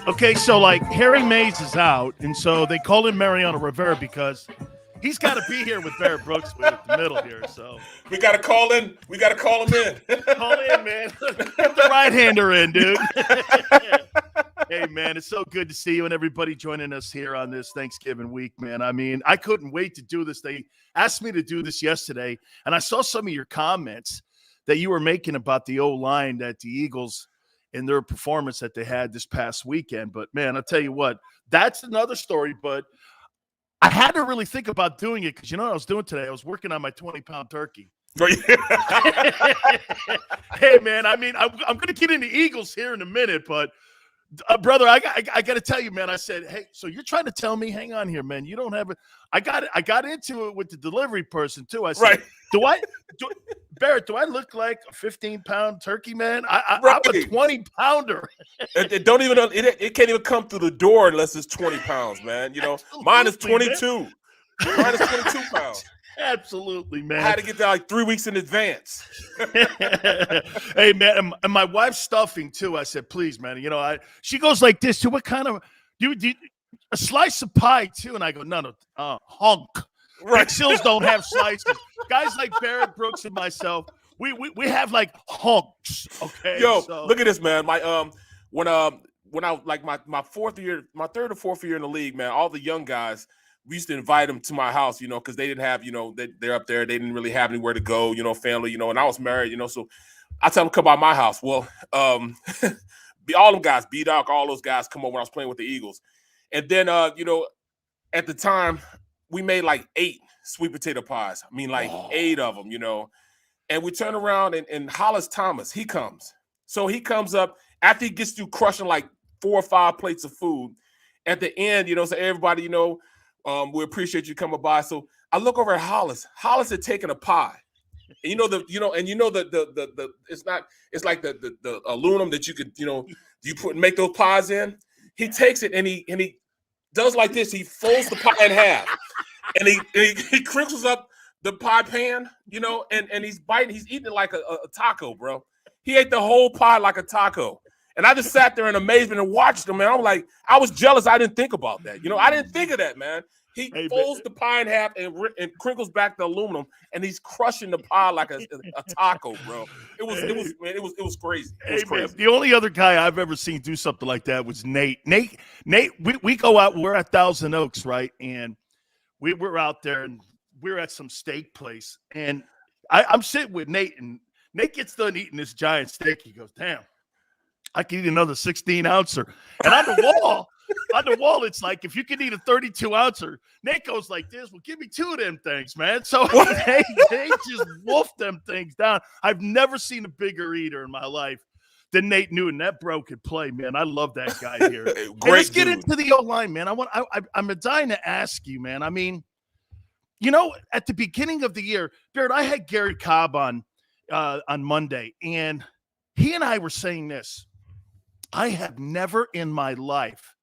Okay, so like Harry Mays is out, and so they call him Mariano Rivera because he's got to be here with Barrett Brooks with the middle here. So we got to call in. We got to call him in. Call in, man. Get the right-hander in, dude. Hey, man, it's so good to see you and everybody joining us here on this Thanksgiving week, man. I mean, I couldn't wait to do this. They asked me to do this yesterday, and I saw some of your comments that you were making about the O-line that the Eagles in their performance that they had this past weekend. But, man, I'll tell you what, that's another story. But I had to really think about doing it because you know what I was doing today? I was working on my 20-pound turkey. Hey, man, I mean, I'm going to get into Eagles here in a minute, but brother, I got to tell you, man. I said, hey, so you're trying to tell me? Hang on here, man. You don't have it. I got into it with the delivery person too. I said, right. Barrett, do I look like a 15-pound turkey, man? I'm a 20-pounder. It don't even. It can't even come through the door unless it's 20 pounds, man. You know, Absolutely, mine is 22. Man. Mine is 22 pounds. Absolutely, man. I had to get there like 3 weeks in advance. Hey, man, and my wife's stuffing too. I said, please, man. You know, she goes like this too. What kind of do a slice of pie too? And I go, no, hunk. Right. Sills don't have slices. Guys like Barrett Brooks and myself, we have like hunks. Okay. Yo, look at this, man. My when I like my third or fourth year in the league, man, all the young guys, we used to invite them to my house, you know, because they didn't have, you know, they're up there. They didn't really have anywhere to go, you know, family, you know, and I was married, you know, so I tell them to come by my house. Well, all them guys, B-Doc, all those guys come over when I was playing with the Eagles. And then, you know, at the time, we made like 8 sweet potato pies. I mean, like 8 of them, you know. And we turn around and Hollis Thomas, he comes. So he comes up after he gets through crushing like 4 or 5 plates of food. At the end, you know, so everybody, you know, we appreciate you coming by. So I look over at Hollis. Hollis had taken a pie. And the it's like the aluminum that you could, you know, make those pies in. He takes it and he does like this. He folds the pie in half. And he crinkles up the pie pan, you know, and he's eating it like a taco, bro. He ate the whole pie like a taco. And I just sat there in amazement and watched him, man. I'm like, I was jealous. I didn't think about that. You know, I didn't think of that, man. He folds the pie in half and crinkles back the aluminum, and he's crushing the pie like a taco, bro. It was crazy. It was crazy. Man, the only other guy I've ever seen do something like that was Nate. Nate, we go out. We're at Thousand Oaks, right? And we're out there, and we're at some steak place, and I'm sitting with Nate, and Nate gets done eating this giant steak. He goes, damn, I could eat another 16-ouncer. And on the wall, it's like, if you could eat a 32-ouncer, Nate goes like this, well, give me 2 of them things, man. So they just wolfed them things down. I've never seen a bigger eater in my life than Nate Newton. That bro could play, man. I love that guy here. Let's get into the O-line, man. I'm dying to ask you, man. I mean, you know, at the beginning of the year, Barrett, I had Gary Cobb on Monday, and he and I were saying this. I have never in my life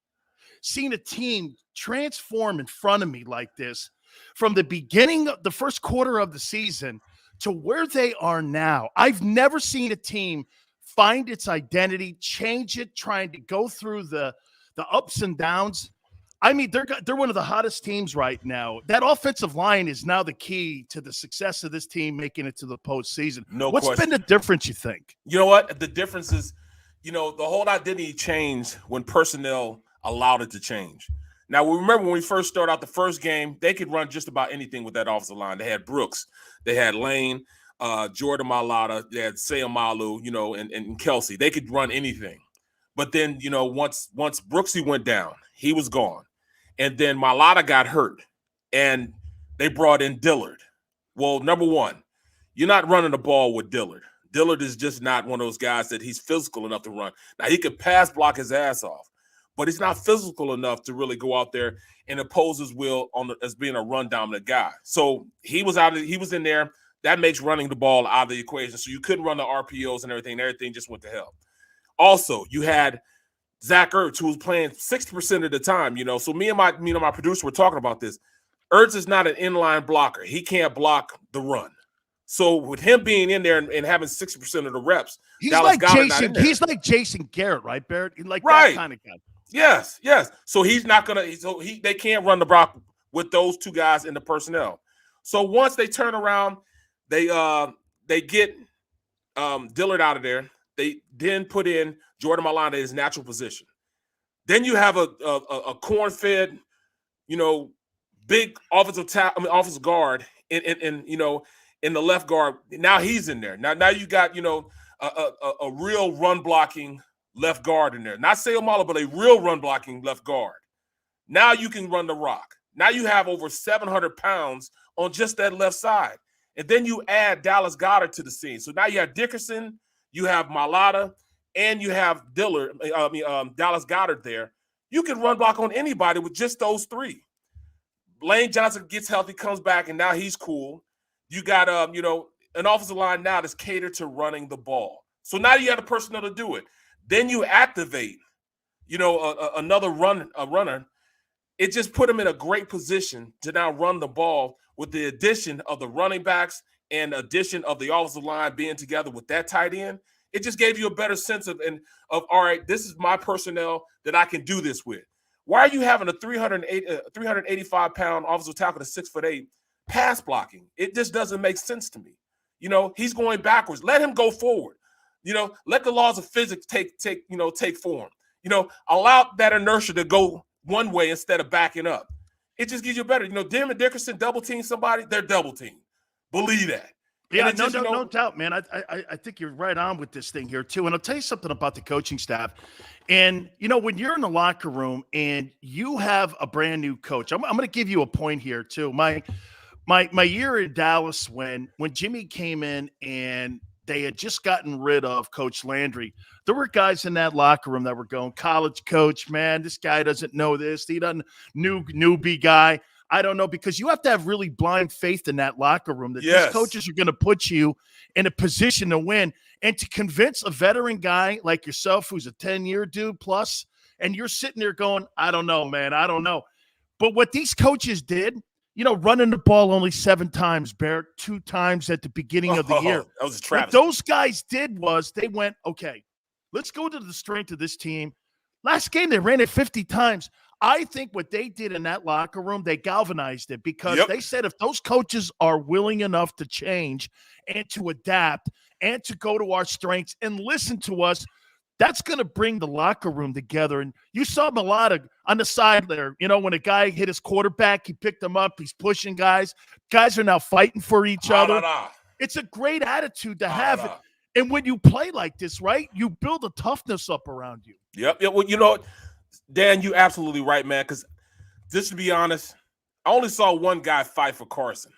seen a team transform in front of me like this from the beginning of the first quarter of the season to where they are now. I've never seen a team find its identity, change it, trying to go through the ups and downs. I mean, they're one of the hottest teams right now. That offensive line is now the key to the success of this team making it to the postseason. What's been the difference, you think? You know what? The difference is, you know, the whole identity changed when personnel allowed it to change. Now, we remember when we first started out the first game, they could run just about anything with that offensive line. They had Brooks, they had Lane, Jordan Mailata, they had Sayamalu, you know, and Kelsey. They could run anything. But then, you know, once Brooksy went down, he was gone. And then Mailata got hurt, and they brought in Dillard. Well, number one, you're not running the ball with Dillard. Dillard is just not one of those guys that he's physical enough to run. Now, he could pass block his ass off, but he's not physical enough to really go out there and impose his will as being a run-dominant guy. So he was in there. That makes running the ball out of the equation. So you couldn't run the RPOs and everything. Everything just went to hell. Also, you had Zach Ertz, who was playing 60% of the time, you know. So me and my producer were talking about this. Ertz is not an inline blocker. He can't block the run. So with him being in there and having 60% of the reps, he's like Jason Garrett, right, Barrett? Like right. that kind of guy. Yes, yes. So he's not gonna. So they can't run the block with those two guys in the personnel. So once they turn around, they get Dillard out of there. They then put in Jordan Mailata in his natural position. Then you have a corn-fed, big offensive guard in the left guard. Now he's in there. Now you got a real run blocking left guard in there. Not Sayomala, but a real run blocking left guard. Now you can run the rock. Now you have over 700 pounds on just that left side. And then you add Dallas Goedert to the scene. So now you have Dickerson, you have Mailata, and you have Dallas Goedert there. You can run block on anybody with just those three. Lane Johnson gets healthy, comes back, and now he's cool. You got an offensive line now that's catered to running the ball. So now you have the personnel to do it. Then you activate, another runner. It just put him in a great position to now run the ball with the addition of the running backs and addition of the offensive line being together with that tight end. It just gave you a better sense of all right, this is my personnel that I can do this with. Why are you having a 385-pound offensive tackle to 6'8" pass blocking? It just doesn't make sense to me. He's going backwards. Let him go forward. Let the laws of physics take form. Allow that inertia to go one way instead of backing up. It just gives you better. Damon Dickerson double team somebody, they're double team. Believe that. Yeah, no doubt, man. I think you're right on with this thing here too. And I'll tell you something about the coaching staff. And when you're in the locker room and you have a brand new coach, I'm going to give you a point here too. My year in Dallas when Jimmy came in and they had just gotten rid of Coach Landry, there were guys in that locker room that were going, college coach, man, this guy doesn't know this. He doesn't newbie guy. I don't know, because you have to have really blind faith in that locker room that these coaches are going to put you in a position to win. And to convince a veteran guy like yourself, who's a 10-year dude plus, and you're sitting there going, I don't know, man, I don't know. But what these coaches did, running the ball only 7 times, Barrett, 2 times at the beginning of the year. That was a trap. What those guys did was they went, okay, let's go to the strength of this team. Last game, they ran it 50 times. I think what they did in that locker room, they galvanized it, because they said if those coaches are willing enough to change and to adapt and to go to our strengths and listen to us, that's going to bring the locker room together. And you saw Mailata on the side there. When a guy hit his quarterback, he picked him up. He's pushing guys. Guys are now fighting for each other. It's a great attitude to have. And when you play like this, right, you build a toughness up around you. Yep. Well, Dan, you're absolutely right, man. Because just to be honest, I only saw one guy fight for Carson,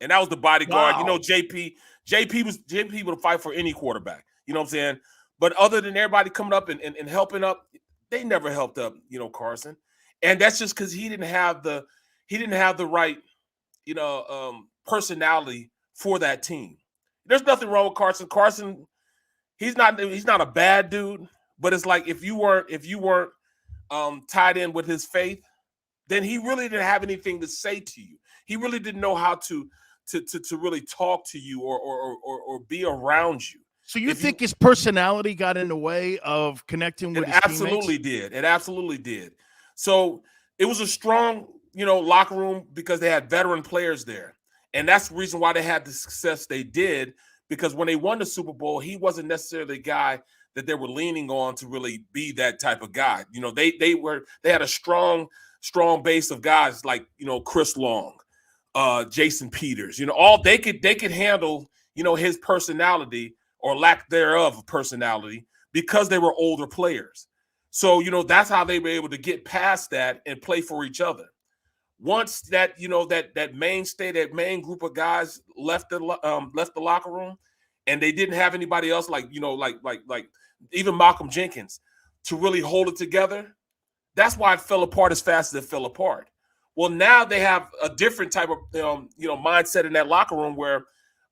and that was the bodyguard. Wow. JP would fight for any quarterback. You know what I'm saying? But other than everybody coming up and helping up, they never helped up, Carson. And that's just because he didn't have the right, personality for that team. There's nothing wrong with Carson. Carson, he's not a bad dude, but it's like if you weren't tied in with his faith, then he really didn't have anything to say to you. He really didn't know how to really talk to you or be around you. So you think his personality got in the way of connecting with his teammates? It absolutely did. So it was a strong, locker room because they had veteran players there. And that's the reason why they had the success they did, because when they won the Super Bowl, he wasn't necessarily the guy that they were leaning on to really be that type of guy. They had a strong base of guys like, Chris Long, Jason Peters, all they could handle, his personality or lack thereof of personality, because they were older players. So, that's how they were able to get past that and play for each other. Once that, that main group of guys left the locker room, and they didn't have anybody else like even Malcolm Jenkins to really hold it together, that's why it fell apart as fast as it fell apart. Well, now they have a different type of mindset in that locker room where,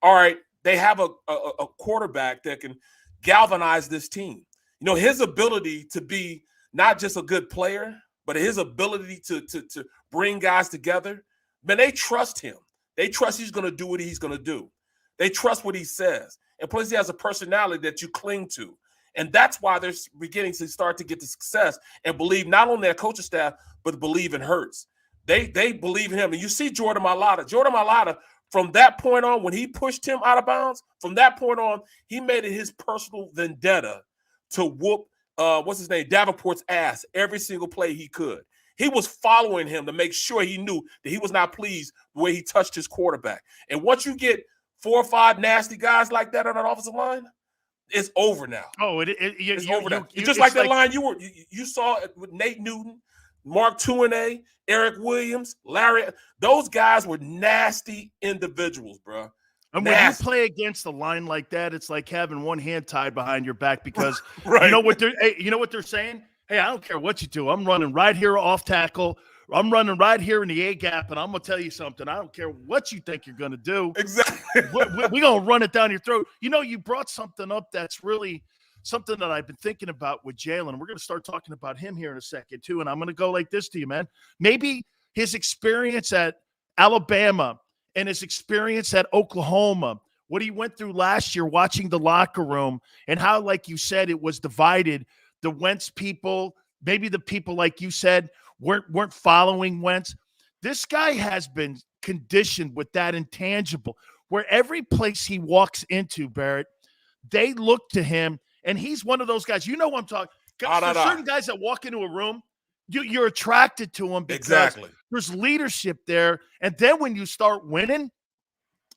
all right, they have a quarterback that can galvanize this team. His ability to be not just a good player, but his ability to bring guys together, man, they trust him. They trust he's going to do what he's going to do. They trust what he says. And plus, he has a personality that you cling to. And that's why they're beginning to start to get the success and believe not only their coaching staff, but believe in Hurts. They believe in him. And you see Jordan Mailata. Jordan Mailata, from that point on, when he pushed him out of bounds, from that point on, he made it his personal vendetta to whoop Davenport's ass every single play he could. He was following him to make sure he knew that he was not pleased the way he touched his quarterback. And once you get 4 or 5 nasty guys like that on an offensive line, it's over now. Oh, it's over now. It's just like that line you saw with Nate Newton, Mark Tuinei, Eric Williams, Larry. Those guys were nasty individuals, bro. And when you play against a line like that, it's like having one hand tied behind your back because right. you know what they're saying? Hey, I don't care what you do. I'm running right here off tackle. I'm running right here in the A gap, and I'm going to tell you something. I don't care what you think you're going to do. Exactly. We're going to run it down your throat. You know, you brought something up that's really something that I've been thinking about with Jalen. We're going to start talking about him here in a second, too, and I'm going to go like this to you, man. Maybe his experience at Alabama and his experience at Oklahoma, what he went through last year watching the locker room and how, like you said, it was divided. The Wentz people, maybe the people, like you said, weren't following Wentz. This guy has been conditioned with that intangible where every place he walks into, Barrett, they look to him, and he's one of those guys. You know what I'm talking about. There's certain guys that walk into a room, you're attracted to them because there's leadership there. And then when you start winning,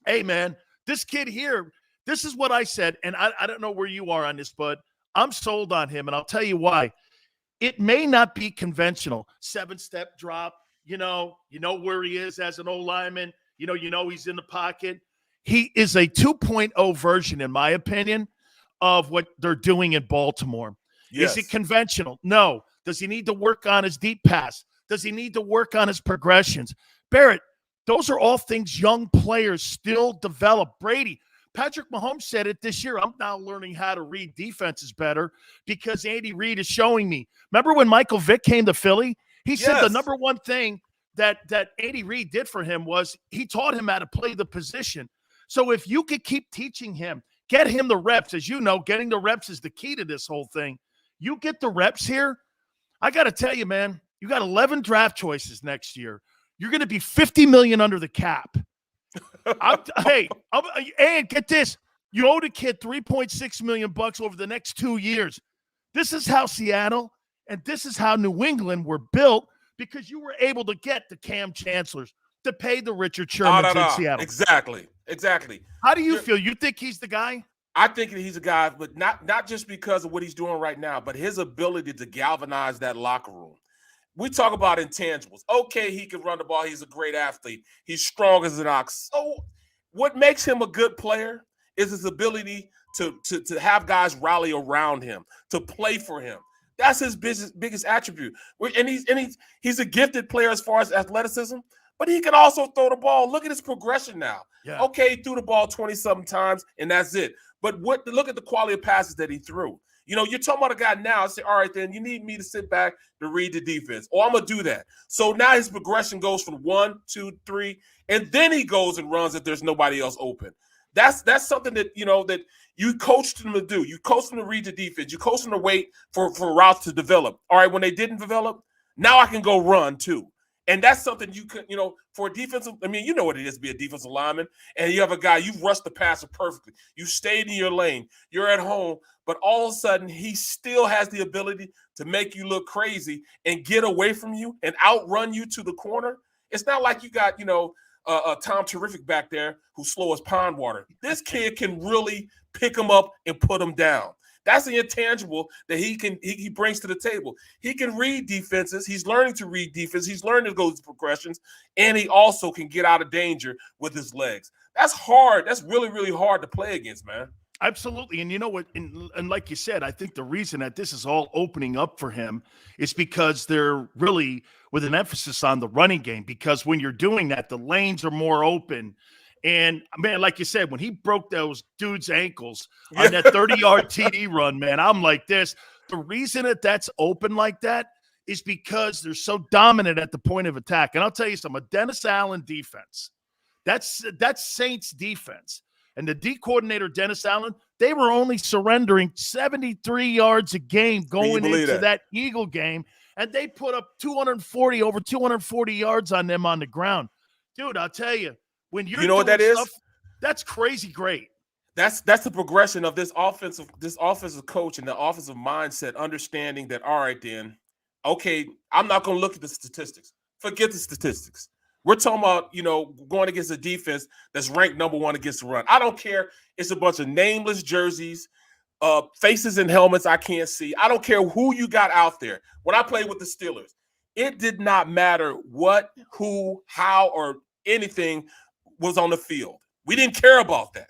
hey, man, this kid here, this is what I said, and I don't know where you are on this, but I'm sold on him, and I'll tell you why. It may not be conventional. 7-step drop, you know where he is as an O-lineman. You know he's in the pocket. He is a 2.0 version, in my opinion, of what they're doing in Baltimore. Yes. Is it conventional? No. Does he need to work on his deep pass? Does he need to work on his progressions? Barrett, those are all things young players still develop. Brady, Patrick Mahomes said it this year. I'm now learning how to read defenses better because Andy Reid is showing me. Remember when Michael Vick came to Philly? He said the number one thing that Andy Reid did for him was he taught him how to play the position. So if you could keep teaching him, get him the reps. As you know, getting the reps is the key to this whole thing. You get the reps here, I got to tell you, man, you got 11 draft choices next year. You're going to be $50 million under the cap. And get this. You owe the kid $3.6 million over the next 2 years. This is how Seattle and this is how New England were built because you were able to get the Cam Chancellors to pay the Richard Shermans in Seattle. Exactly. How do you feel? You think he's the guy? I think he's a guy, but not just because of what he's doing right now, but his ability to galvanize that locker room. We talk about intangibles. Okay, he can run the ball. He's a great athlete. He's strong as an ox. So what makes him a good player is his ability to have guys rally around him, to play for him. That's his biggest attribute. And he's a gifted player as far as athleticism, but he can also throw the ball. Look at his progression now. Yeah. Okay, he threw the ball 20-something times, and that's it. But look at the quality of passes that he threw. You know, you're talking about a guy now. I say, all right, then you need me to sit back to read the defense. Oh, I'm going to do that. So now his progression goes from 1, 2, 3, and then he goes and runs if there's nobody else open. That's something that, that you coached him to do. You coached him to read the defense. You coached him to wait for routes to develop. All right, when they didn't develop, now I can go run too. And that's something you could, for a defensive, you know what it is to be a defensive lineman. And you have a guy, you rushed the passer perfectly. You stayed in your lane. You're at home. But all of a sudden, he still has the ability to make you look crazy and get away from you and outrun you to the corner. It's not like you got, Tom Terrific back there who's slow as pond water. This kid can really pick him up and put him down. That's the intangible that he brings to the table. He can read defenses. He's learning to read defense. He's learning to go through progressions, and he also can get out of danger with his legs. That's hard. That's really, really hard to play against, man. Absolutely. And you know what? And like you said, I think the reason that this is all opening up for him is because they're really with an emphasis on the running game, because when you're doing that, the lanes are more open. And, man, like you said, when he broke those dudes' ankles on that 30-yard TD run, man, I'm like this. The reason that that's open like that is because they're so dominant at the point of attack. And I'll tell you something, a Dennis Allen defense, that's Saints defense. and the D coordinator, Dennis Allen, they were only surrendering 73 yards a game going into that Eagle game, and they put up over 240 yards on them on the ground. Dude, I'll tell you, when you're what that is? That's crazy great. That's the progression of this offensive coach and the offensive mindset, understanding that, all right, then, okay, I'm not going to look at the statistics. Forget the statistics. We're talking about, going against a defense that's ranked number 1 against the run. I don't care. It's a bunch of nameless jerseys, faces and helmets I can't see. I don't care who you got out there. When I played with the Steelers, it did not matter what, who, how, or anything was on the field. We didn't care about that.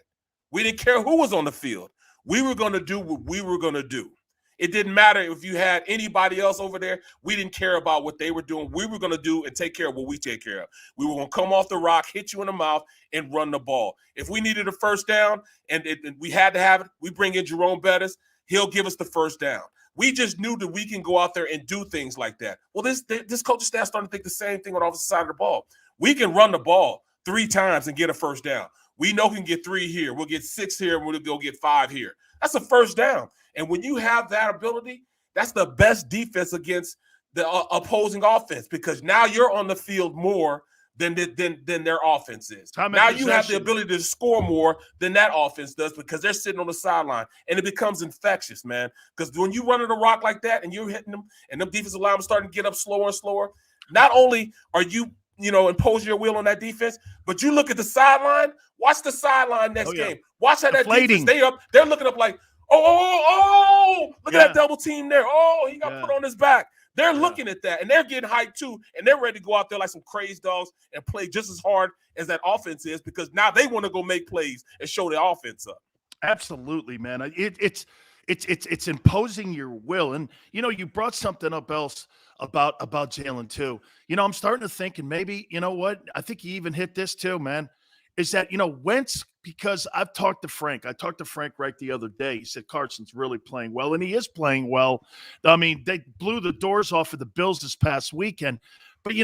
We didn't care who was on the field. We were going to do what we were going to do. It didn't matter if you had anybody else over there. We didn't care about what they were doing. We were going to do and take care of what we take care of. We were going to come off the rock, hit you in the mouth, and run the ball. If we needed a first down and we had to have it, we bring in Jerome Bettis. He'll give us the first down. We just knew that we can go out there and do things like that. Well, this coaching staff starting to think the same thing on the opposite side of the ball. We can run the ball 3 times and get a first down. We know we can get 3 here. We'll get 6 here, and we'll go get 5 here. That's a first down. And when you have that ability, that's the best defense against the opposing offense, because now you're on the field more than their offense is. Now you have the ability to score more than that offense does, because they're sitting on the sideline, and it becomes infectious, man. Because when you run in a rock like that and you're hitting them, and them defensive linemen starting to get up slower and slower, not only are you impose your will on that defense, but you look at the sideline. Watch the sideline next game. Watch how that defense, they're looking up like, look at that double team there. Oh, he got put on his back. They're looking at that, and they're getting hyped too, and they're ready to go out there like some crazy dogs and play just as hard as that offense is, because now they want to go make plays and show the offense up. Absolutely, man. It's imposing your will. And, you brought something up else about Jalen too. I'm starting to think, and maybe, I think he even hit this too, man, is that, Wentz, because I've talked to Frank. I talked to Frank right the other day. He said Carson's really playing well, and he is playing well. I mean, they blew the doors off of the Bills this past weekend. But,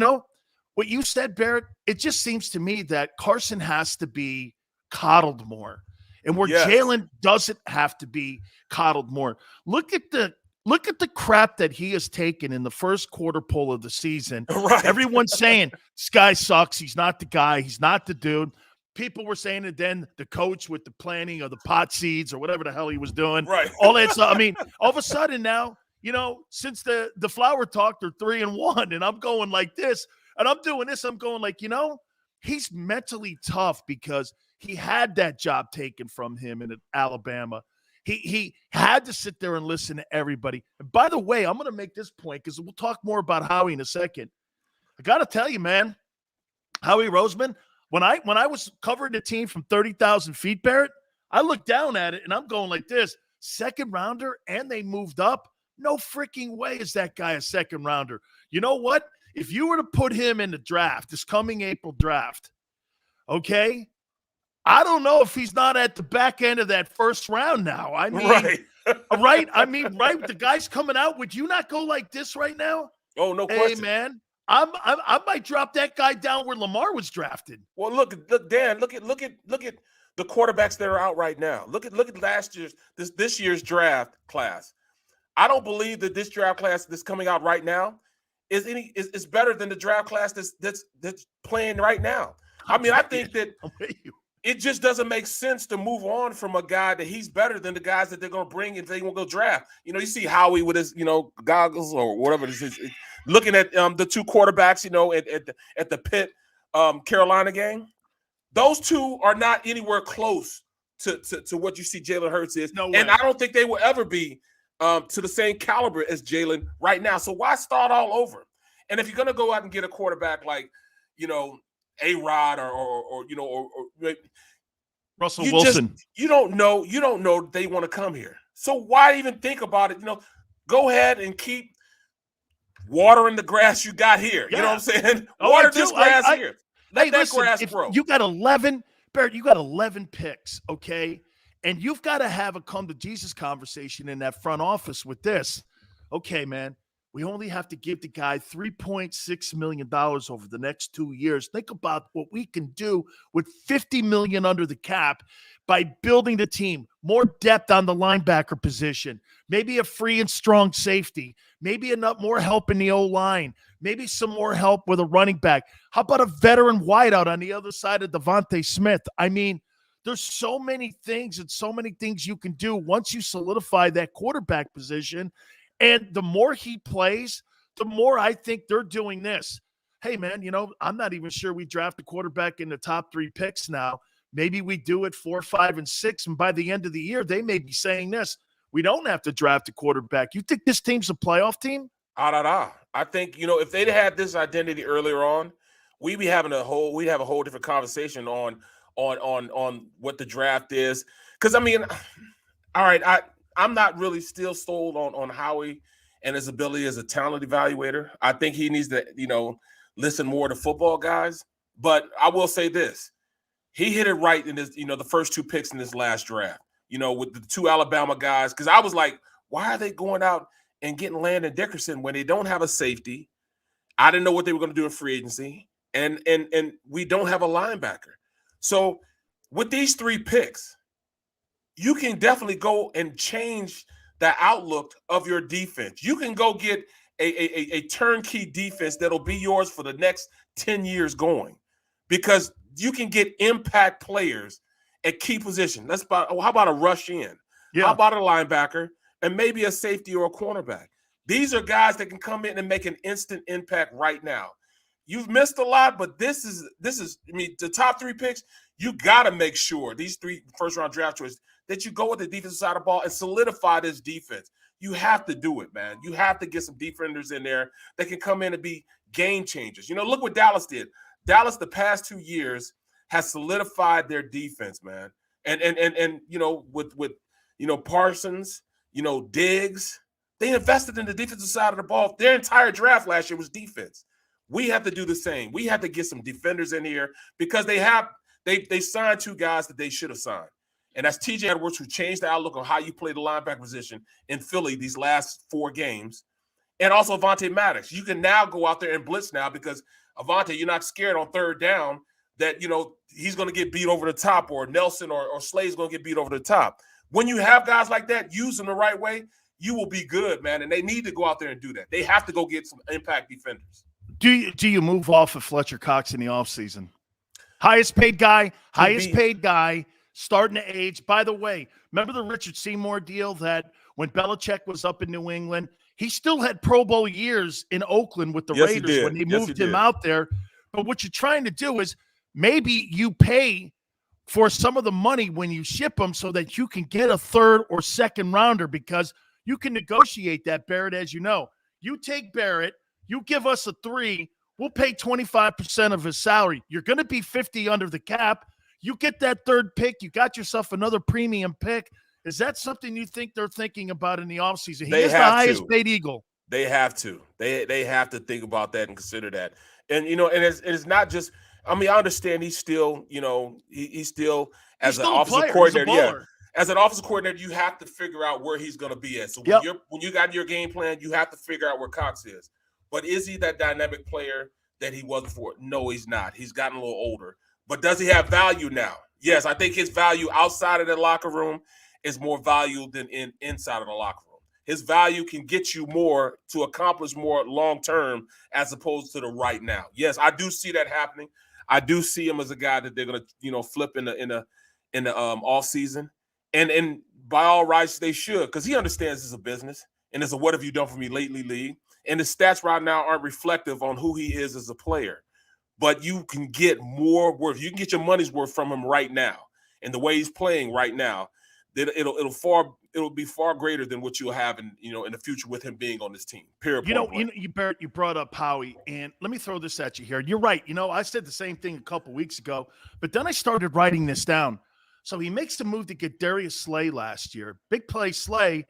what you said, Barrett, it just seems to me that Carson has to be coddled more. And where Jalen doesn't have to be coddled more. Look at the crap that he has taken in the first quarter poll of the season. Right. Everyone's saying, this guy sucks. He's not the guy. He's not the dude. People were saying it then, the coach with the planting of the pot seeds or whatever the hell he was doing. Right. All that stuff. I mean, all of a sudden now, since the flower talk, they're 3-1, and I'm going like this, and I'm doing this. I'm going like, he's mentally tough because he had that job taken from him in Alabama. He had to sit there and listen to everybody. And by the way, I'm going to make this point because we'll talk more about Howie in a second. I got to tell you, man, Howie Roseman, when I was covering the team from 30,000 feet, Barrett, I looked down at it and I'm going like this, 2nd rounder, and they moved up. No freaking way is that guy a 2nd rounder. You know what? If you were to put him in the draft, this coming April draft, okay, I don't know if he's not at the back end of that 1st round now. I mean, right? I mean, right? The guy's coming out. Would you not go like this right now? Oh, no question. Hey, man, I might drop that guy down where Lamar was drafted. Well, look, Dan, look at the quarterbacks that are out right now. Look at last year's this year's draft class. I don't believe that this draft class that's coming out right now is better than the draft class that's playing right now. I mean, I think that it just doesn't make sense to move on from a guy that he's better than the guys that they're going to bring if they won't go draft. You see Howie with his, goggles or whatever it is, looking at the 2 quarterbacks, at the Pitt Carolina game. Those 2 are not anywhere close to what you see Jalen Hurts is. No way. And I don't think they will ever be to the same caliber as Jalen right now. So why start all over? And if you're going to go out and get a quarterback like, A-Rod or Russell Wilson, you don't know they want to come here. So why even think about it? Go ahead and keep watering the grass you got here. Yeah. You know what I'm saying? Water this grass here. Let that grass grow. You got 11, Barrett, you got 11 picks, okay? And you've got to have a come to Jesus conversation in that front office with this. Okay, man, We only have to give the guy $3.6 million over the next 2 years. Think about what we can do with $50 million under the cap by building the team, more depth on the linebacker position, maybe a free and strong safety, maybe enough more help in the O-line, maybe some more help with a running back. How about a veteran wideout on the other side of Devontae Smith? I mean, there's so many things and so many things you can do once you solidify that quarterback position. And the more he plays, the more I think they're doing this. Hey, man, you know, I'm not even sure we draft a quarterback in the top 3 picks now. Maybe we do it 4, 5, and 6. And by the end of the year, they may be saying this. We don't have to draft a quarterback. You think this team's a playoff team? I think, you know, if they'd had this identity earlier on, we'd have a whole different conversation on what the draft is. Because I mean, all right, I'm not really still sold on Howie and his ability as a talent evaluator. I think he needs to, you know, listen more to football guys. But I will say this. He hit it right in his, you know, the first 2 picks in this last draft, you know, with the 2 Alabama guys. Because I was like, why are they going out and getting Landon Dickerson when they don't have a safety? I didn't know what they were going to do in free agency. And we don't have a linebacker. So with these 3 picks, you can definitely go and change the outlook of your defense. You can go get a turnkey defense that'll be yours for the next 10 years going, because you can get impact players at key position. How about a rush in? Yeah. How about a linebacker and maybe a safety or a cornerback? These are guys that can come in and make an instant impact right now. You've missed a lot, but this is I mean, the top 3 picks, you got to make sure these 3 first-round draft choices that you go with the defensive side of the ball and solidify this defense. You have to do it, man. You have to get some defenders in there that can come in and be game changers. You know, look what Dallas did. Dallas, the past 2 years, has solidified their defense, man. And you know, with you know, Parsons, you know, Diggs, they invested in the defensive side of the ball. Their entire draft last year was defense. We have to do the same. We have to get some defenders in here because they signed 2 guys that they should have signed. And that's TJ Edwards, who changed the outlook on how you play the linebacker position in Philly these last 4 games. And also Avonte Maddox. You can now go out there and blitz now because, Avonte, you're not scared on 3rd down that, you know, he's going to get beat over the top, or Nelson or Slade's going to get beat over the top. When you have guys like that, use them the right way, you will be good, man. And they need to go out there and do that. They have to go get some impact defenders. Do you move off of Fletcher Cox in the offseason? Highest paid guy, starting to age. By the way, remember the Richard Seymour deal that when Belichick was up in New England, he still had Pro Bowl years in Oakland with the Raiders when they moved him out there. But what you're trying to do is maybe you pay for some of the money when you ship them so that you can get a 3rd or 2nd rounder, because you can negotiate that, Barrett, as you know. You take Barrett, you give us a 3, we'll pay 25% of his salary. You're going to be 50 under the cap. You get that 3rd pick, you got yourself another premium pick. Is that something you think they're thinking about in the offseason? He is the highest paid Eagle. They have to. They have to think about that and consider that. And, you know, and it's not just – I mean, I understand he's still, you know, he's still as an offensive coordinator. Yeah. As an offensive coordinator, you have to figure out where he's going to be at. So when you got your game plan, you have to figure out where Cox is. But is he that dynamic player that he was before? No, he's not. He's gotten a little older. But does he have value now? Yes, I think his value outside of the locker room is more value than inside of the locker room. His value can get you more to accomplish more long-term as opposed to the right now. Yes, I do see that happening. I do see him as a guy that they're going to, you know, flip in the off season. And by all rights, they should, because he understands this is a business and it's a what have you done for me lately league. And the stats right now aren't reflective on who he is as a player. But you can get more worth. You can get your money's worth from him right now. And the way he's playing right now, that it'll be far greater than what you'll have in the future with him being on this team. Period. Barrett, you brought up Howie, and let me throw this at you here. You're right. You know, I said the same thing a couple weeks ago, but then I started writing this down. So he makes the move to get Darius Slay last year. Big play Slay.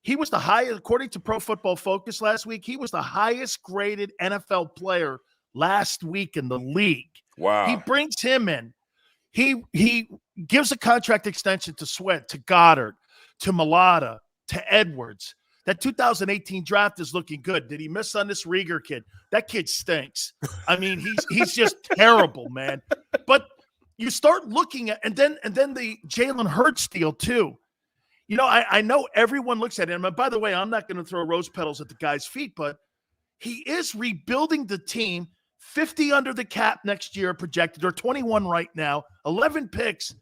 He was the highest, according to Pro Football Focus last week, he was the highest graded NFL player last week in the league. Wow. He brings him in. He gives a contract extension to Sweat, to Goddard, to Mulata, to Edwards. That 2018 draft is looking good. Did he miss on this Rieger kid? That kid stinks. I mean, he's just terrible, man. But you start looking at, and then the Jalen Hurts deal too. You know, I know everyone looks at him. And by the way, I'm not going to throw rose petals at the guy's feet, but he is rebuilding the team. 50 under the cap next year projected, or 21 right now, 11 picks.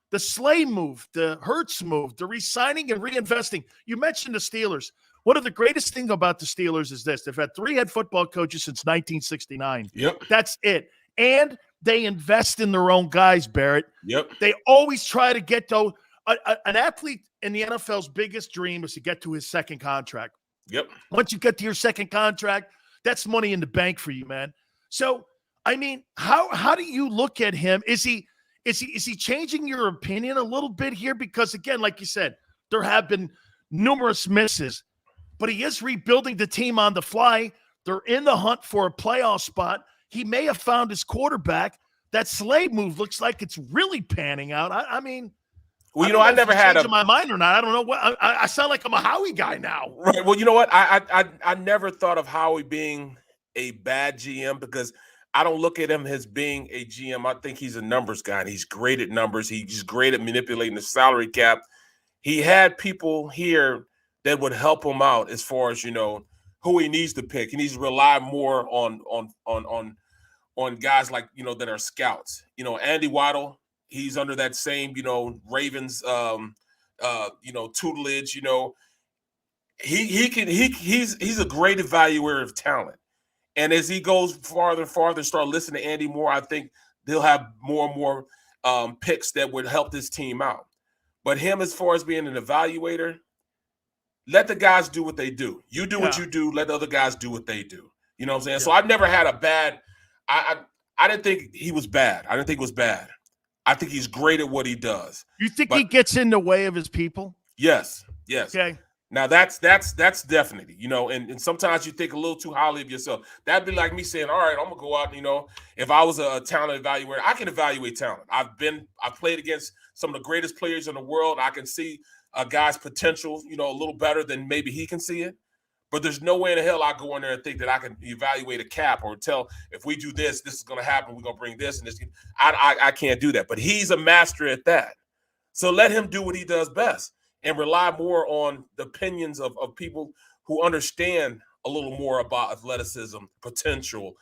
The Slay move, the Hurts move, the re-signing and reinvesting. You mentioned the Steelers. One of the greatest things about the Steelers is this. They've had 3 head football coaches since 1969. Yep. That's it. And they invest in their own guys, Barrett. Yep. They always try to get to an athlete in the NFL's biggest dream is to get to his second contract. Yep. Once you get to your second contract, that's money in the bank for you, man. So, I mean, how do you look at him? Is he changing your opinion a little bit here? Because again, like you said, there have been numerous misses, but he is rebuilding the team on the fly. They're in the hunt for a playoff spot. He may have found his quarterback. That Slade move looks like it's really panning out. I mean, well, you know, I never had my mind or not. I don't know what I sound like. I'm a Howie guy now. Right. Well, you know what? I never thought of Howie being a bad GM because I don't look at him as being a GM. I think he's a numbers guy, and he's great at numbers. He's great at manipulating the salary cap. He had people here that would help him out as far as, you know, who he needs to pick. He needs to rely more on guys like, you know, that are scouts. You know, Andy Waddle, he's under that same, you know, Ravens you know, tutelage. You know, he's a great evaluator of talent. And as he goes farther and farther, start listening to Andy more, I think they'll have more and more picks that would help this team out. But him, as far as being an evaluator, let the guys do what they do. You do what you do. Let the other guys do what they do. You know what I'm saying? Yeah. So I've never had a bad – I didn't think he was bad. I didn't think it was bad. I think he's great at what he does. You think he gets in the way of his people? Yes. Yes. Okay. Now that's definitely, you know, and sometimes you think a little too highly of yourself. That'd be like me saying, all right, I'm gonna go out, you know, if I was a talent evaluator, I can evaluate talent. I've played against some of the greatest players in the world. I can see a guy's potential, you know, a little better than maybe he can see it. But there's no way in the hell I go in there and think that I can evaluate a cap or tell if we do this, this is gonna happen, we're gonna bring this and this. I can't do that. But he's a master at that. So let him do what he does best. And rely more on the opinions of people who understand a little more about athleticism, potential,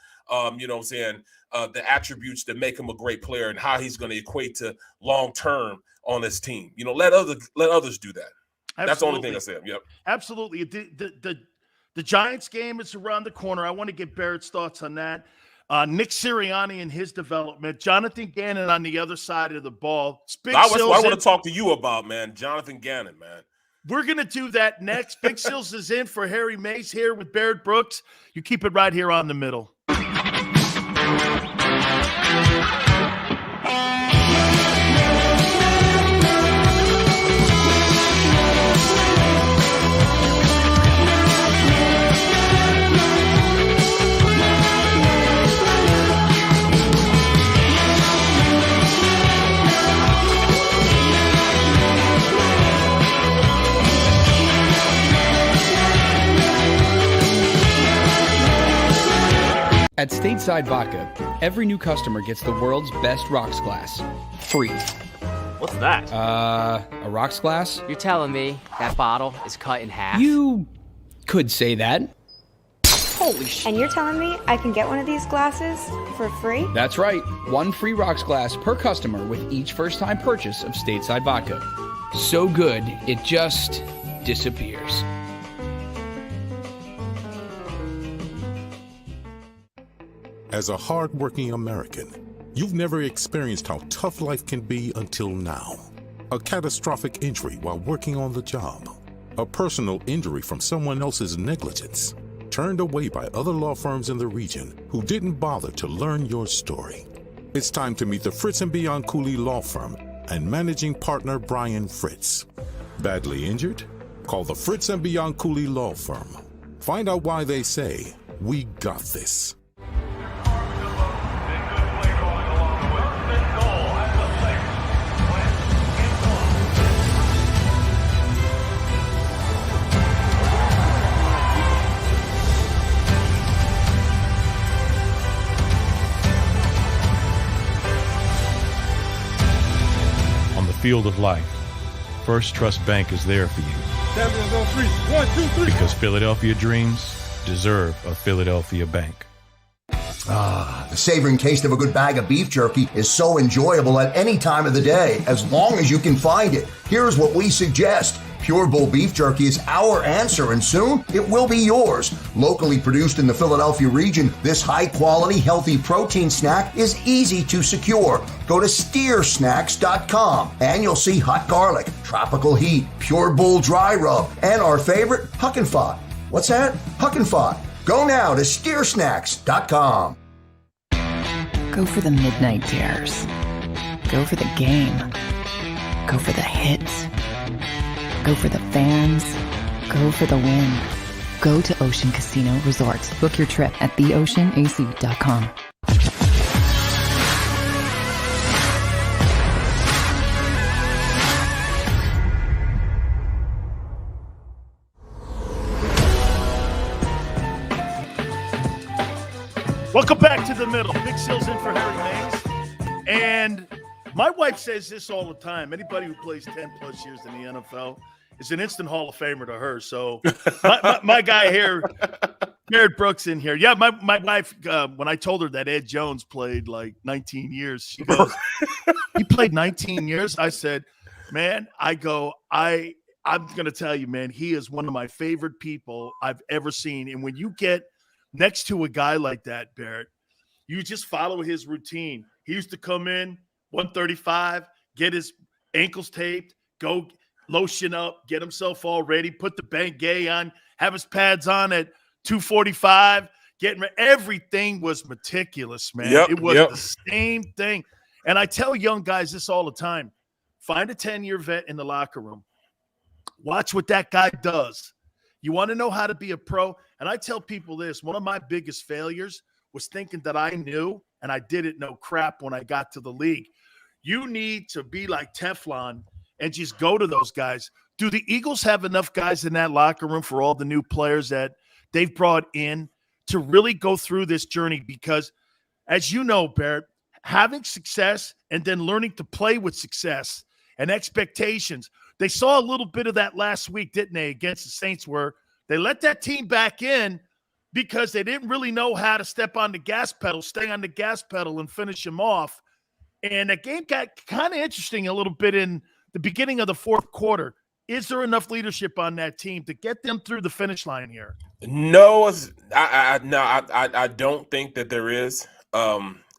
you know what I'm saying, the attributes that make him a great player and how he's going to equate to long-term on this team. You know, let others do that. Absolutely. That's the only thing I said. Yep. Absolutely. The Giants game is around the corner. I want to get Barrett's thoughts on that. Nick Sirianni and his development, Jonathan Gannon on the other side of the ball. That's what I want to talk to you about, man. Jonathan Gannon, man. We're going to do that next. Big Sills is in for Harry Mays here with Barrett Brooks. You keep it right here on The Middle. At Stateside Vodka, every new customer gets the world's best rocks glass, free. What's that? A rocks glass? You're telling me that bottle is cut in half? You could say that. Holy shit. And you're telling me I can get one of these glasses for free? That's right. One free rocks glass per customer with each first-time purchase of Stateside Vodka. So good, it just disappears. As a hard-working American, you've never experienced how tough life can be until now. A catastrophic injury while working on the job. A personal injury from someone else's negligence. Turned away by other law firms in the region who didn't bother to learn your story. It's time to meet the Fritz & Bianculli Law Firm and managing partner Brian Fritz. Badly injured? Call the Fritz & Bianculli Law Firm. Find out why they say, "We got this." field of life, First Trust Bank is there for you. Champions on three. 1, 2, 3. Because Philadelphia dreams deserve a Philadelphia bank. Ah, the savoring taste of a good bag of beef jerky is so enjoyable at any time of the day, as long as you can find it. Here's what we suggest. Pure Bull Beef Jerky is our answer, and soon it will be yours. Locally produced in the Philadelphia region, this high-quality, healthy protein snack is easy to secure. Go to steersnacks.com, and you'll see hot garlic, tropical heat, Pure Bull dry rub, and our favorite, Huck and Fod. What's that? Huck and Fod. Go now to steersnacks.com. Go for the midnight dares. Go for the game. Go for the hits. Go for the fans. Go for the win. Go to Ocean Casino Resort. Book your trip at theoceanac.com. Welcome back to the middle. Big Sills in for Harry Mays. And my wife says this all the time. Anybody who plays 10 plus years in the NFL is an instant Hall of Famer to her. So my guy here, Barrett Brooks in here. Yeah, my wife, when I told her that Ed Jones played like 19 years, she goes, he played 19 years? I said, man, I'm going to tell you, man, he is one of my favorite people I've ever seen. And when you get next to a guy like that, Barrett, you just follow his routine. He used to come in 135, get his ankles taped, go lotion up, get himself all ready, put the Bengay on, have his pads on at 245, everything was meticulous, man. It was the same thing. And I tell young guys this all the time. Find a 10-year vet in the locker room. Watch what that guy does. You want to know how to be a pro? And I tell people this, one of my biggest failures was thinking that I knew, and I didn't know crap when I got to the league. You need to be like Teflon and just go to those guys. Do the Eagles have enough guys in that locker room for all the new players that they've brought in to really go through this journey? Because, as you know, Barrett, having success and then learning to play with success and expectations, they saw a little bit of that last week, didn't they, against the Saints, where they let that team back in because they didn't really know how to step on the gas pedal, stay on the gas pedal, and finish them off. And the game got kind of interesting a little bit in the beginning of the fourth quarter. Is there enough leadership on that team to get them through the finish line here? No, I don't think that there is,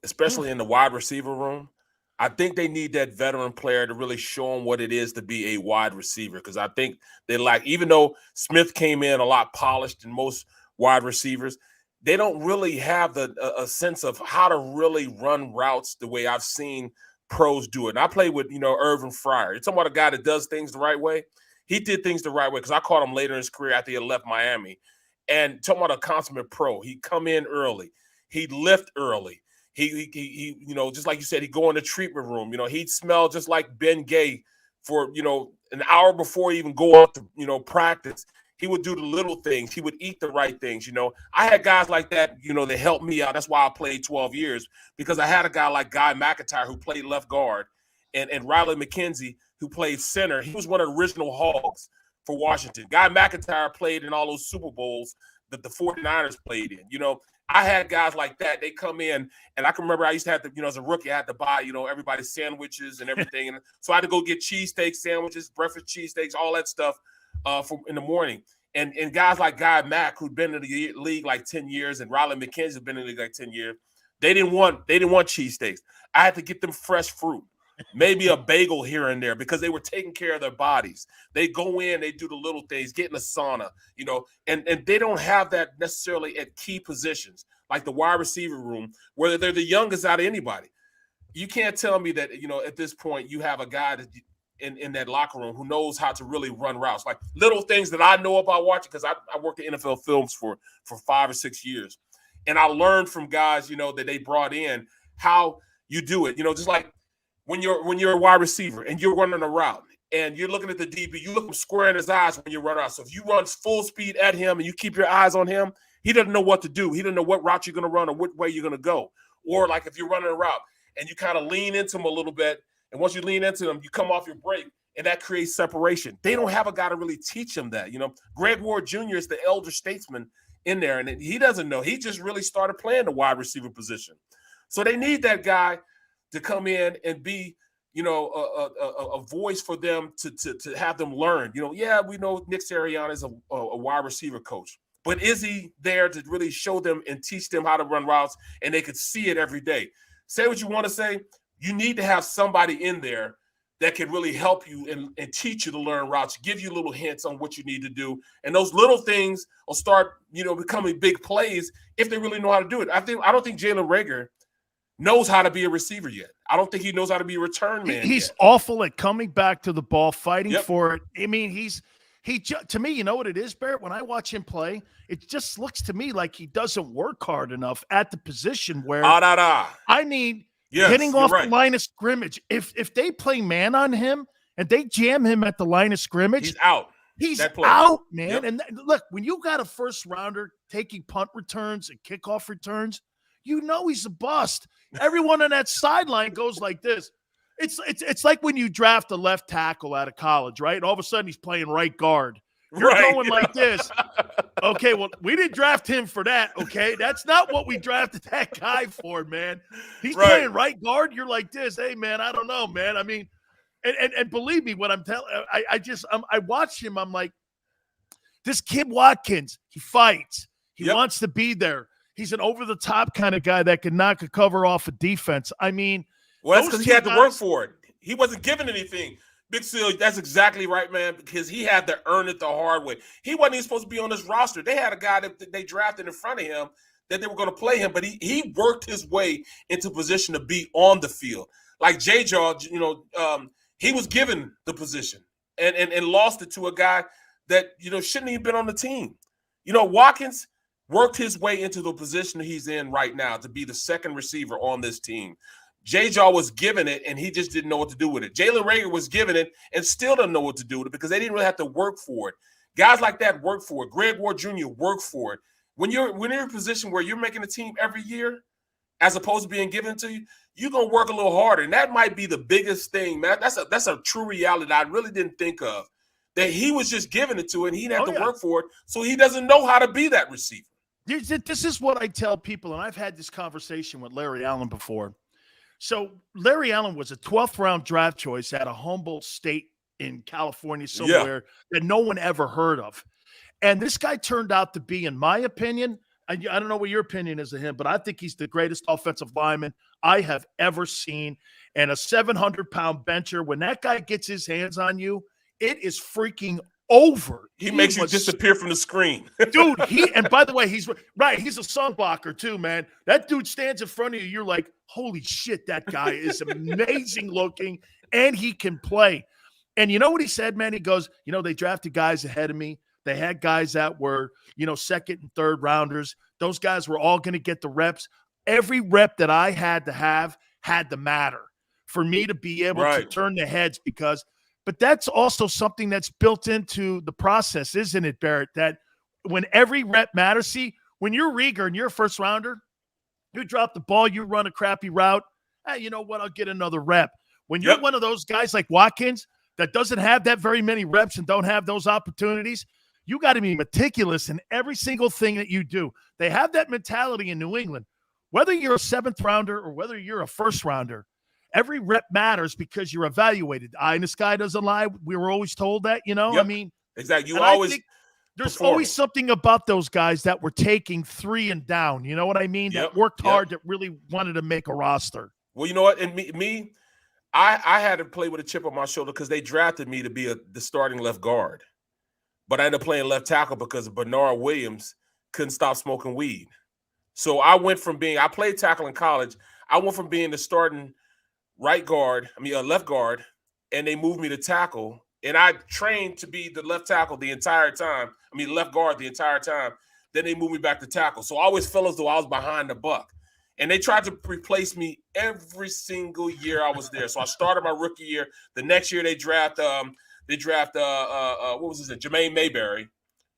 especially in the wide receiver room. I think they need that veteran player to really show them what it is to be a wide receiver, because I think they even though Smith came in a lot polished than most wide receivers, they don't really have a sense of how to really run routes the way I've seen pros do it. And I played with, Irvin Fryer. You're talking about a guy that does things the right way. He did things the right way because I caught him later in his career after he had left Miami. And talking about a consummate pro, he'd come in early. He'd lift early. He just like you said, he'd go in the treatment room. He'd smell just like Ben Gay for, an hour before he even go out to, practice. He would do the little things. He would eat the right things. I had guys like that, that helped me out. That's why I played 12 years, because I had a guy like Guy McIntyre who played left guard and Riley McKenzie who played center. He was one of the original Hogs for Washington. Guy McIntyre played in all those Super Bowls that the 49ers played in. I had guys like that. They come in, and I can remember I used to have to, as a rookie, I had to buy, everybody's sandwiches and everything. And so I had to go get cheesesteak sandwiches, breakfast cheesesteaks, all that stuff in the morning. And guys like Guy Mack, who'd been in the league like 10 years, and Riley McKenzie had been in the league like 10 years, they didn't want cheesesteaks. I had to get them fresh fruit, maybe a bagel here and there, because they were taking care of their bodies. They go in, they do the little things, get in the sauna, and they don't have that necessarily at key positions, like the wide receiver room, where they're the youngest out of anybody. You can't tell me that, at this point you have a guy that in that locker room who knows how to really run routes, like little things that I know about watching, because I worked at NFL Films for 5 or 6 years. And I learned from guys, that they brought in how you do it, just like when you're a wide receiver and you're running a route and you're looking at the DB, you look him square in his eyes when you run out. So if you run full speed at him and you keep your eyes on him, he doesn't know what to do. He doesn't know what route you're going to run or what way you're going to go. Or like if you're running a route and you kind of lean into him a little bit And once you lean into them, you come off your break, and that creates separation. They don't have a guy to really teach them that. You know, Greg Ward Jr. is the elder statesman in there, and he doesn't know. He just really started playing the wide receiver position. So they need that guy to come in and be, you know, a voice for them to have them learn. You know, yeah, we know Nick Sirianni is a wide receiver coach, but is he there to really show them and teach them how to run routes, and they could see it every day? Say what you want to say. You need to have somebody in there that can really help you and teach you to learn routes, give you little hints on what you need to do. And those little things will start, you know, becoming big plays if they really know how to do it. I don't think Jalen Reagor knows how to be a receiver yet. I don't think he knows how to be a return man. He's awful at coming back to the ball, fighting Yep. for it. I mean, to me, you know what it is, Barrett? When I watch him play, it just looks to me like he doesn't work hard enough at the position where I mean, getting off the line of scrimmage. If they play man on him and they jam him at the line of scrimmage, he's out. He's out, man. Yep. And look, when you got a first rounder taking punt returns and kickoff returns, you know he's a bust. Everyone on that sideline goes like this. It's like when you draft a left tackle out of college, right? And all of a sudden he's playing right guard. You're going like this. Okay, well, we didn't draft him for that, okay? That's not what we drafted that guy for, man. He's playing right guard. You're like this. Hey, man, I don't know, man. I mean, and believe me, what I'm telling, I watched him. I'm like, this kid Watkins, he fights. He wants to be there. He's an over-the-top kind of guy that can knock a cover off a defense. I mean, well, that's because he had to work for it. He wasn't given anything. Big Seal, that's exactly right, man, because he had to earn it the hard way. He wasn't even supposed to be on this roster. They had a guy that they drafted in front of him that they were going to play him, but he worked his way into position to be on the field. Like J-Jaw, you know, he was given the position and lost it to a guy that, you know, shouldn't even been on the team. You know, Watkins worked his way into the position he's in right now to be the second receiver on this team. J-Jaw was given it, and he just didn't know what to do with it. Jalen Reagor was given it and still didn't know what to do with it because they didn't really have to work for it. Guys like that work for it. Greg Ward Jr. worked for it. When you're in a position where you're making a team every year, as opposed to being given to you, you're going to work a little harder. And that might be the biggest thing, man. That's a true reality that I really didn't think of, that he was just given it to, and he didn't have to work for it, so he doesn't know how to be that receiver. This is what I tell people, and I've had this conversation with Larry Allen before. So Larry Allen was a 12th round draft choice at a Humboldt State in California somewhere that no one ever heard of. And this guy turned out to be, in my opinion, I don't know what your opinion is of him, but I think he's the greatest offensive lineman I have ever seen. And a 700-pound bencher, when that guy gets his hands on you, it is freaking over. He makes you disappear from the screen. Dude, and by the way, he's right. He's a sun blocker too, man. That dude stands in front of you. You're like, holy shit, that guy is amazing looking, and he can play. And you know what he said, man? He goes, you know, they drafted guys ahead of me. They had guys that were, you know, second and third rounders. Those guys were all going to get the reps. Every rep that I had to have had to matter for me to be able to turn the heads but that's also something that's built into the process, isn't it, Barrett? That when every rep matters, see, when you're Reagor and you're a first rounder, you drop the ball, you run a crappy route, hey, you know what, I'll get another rep. When you're one of those guys like Watkins that doesn't have that very many reps and don't have those opportunities, you got to be meticulous in every single thing that you do. They have that mentality in New England. Whether you're a 7th rounder or whether you're a first rounder, every rep matters because you're evaluated. Eye in the sky doesn't lie. We were always told that, you know. I mean, exactly. You always there's always something about those guys that were taking 3 and down. You know what I mean? That worked hard, that really wanted to make a roster. Well, you know what? And me, I had to play with a chip on my shoulder because they drafted me to be the starting left guard, but I ended up playing left tackle because Bernard Williams couldn't stop smoking weed. So I played tackle in college. I went from being the starting left guard, and they moved me to tackle. And I trained to be the left tackle the entire time. Left guard the entire time. Then they moved me back to tackle. So I always felt as though I was behind the buck. And they tried to replace me every single year I was there. So I started my rookie year. The next year they draft Jermaine Mayberry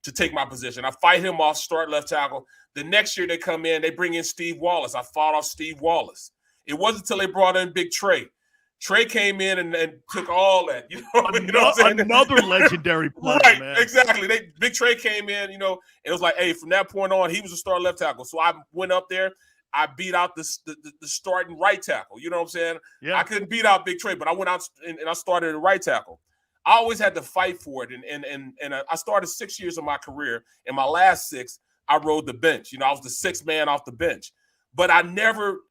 to take my position. I fight him off, start left tackle. The next year they come in, they bring in Steve Wallace. I fought off Steve Wallace. It wasn't until they brought in Big Trey Trey came in and took all that. You know what I'm saying? Another legendary player, right, man. Exactly. Big Trey came in, and it was like, hey, from that point on, he was a star left tackle. So I went up there. I beat out the starting right tackle. You know what I'm saying? Yeah. I couldn't beat out Big Trey, but I went out and I started at right tackle. I always had to fight for it, and I started 6 years of my career. In my last 6, I rode the bench. I was the 6th man off the bench. But I never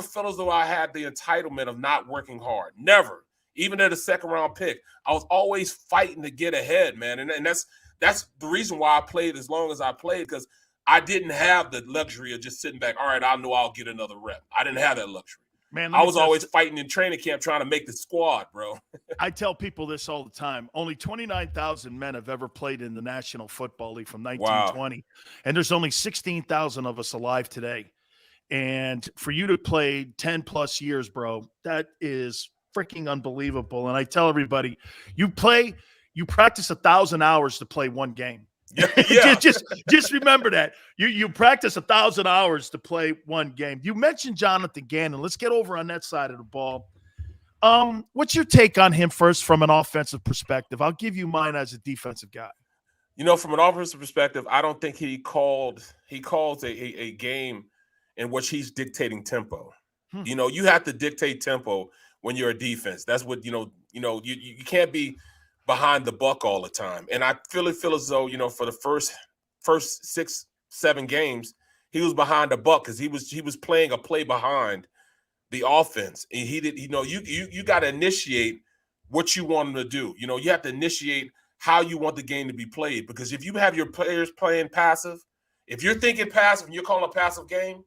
felt as though I had the entitlement of not working hard. Never. Even at a second-round pick, I was always fighting to get ahead, man. And that's the reason why I played as long as I played, because I didn't have the luxury of just sitting back. All right, I know I'll get another rep. I didn't have that luxury. Man, I was always fighting in training camp trying to make the squad, bro. I tell people this all the time. Only 29,000 men have ever played in the National Football League from 1920. Wow. And there's only 16,000 of us alive today. And for you to play 10 plus years, bro, that is freaking unbelievable. And I tell everybody, you practice 1,000 hours to play one game. Yeah. just remember that. You practice 1,000 hours to play one game. You mentioned Jonathan Gannon. Let's get over on that side of the ball. What's your take on him first from an offensive perspective? I'll give you mine as a defensive guy. From an offensive perspective, I don't think he calls a game in which he's dictating tempo. You have to dictate tempo when you're a defense. That's what, you can't be behind the buck all the time. And I feel as though, for the first 6-7 games, he was behind the buck because he was playing a play behind the offense. And he did, you got to initiate what you want him to do. You have to initiate how you want the game to be played, because if you have your players playing passive, if you're thinking passive and you're calling a passive game,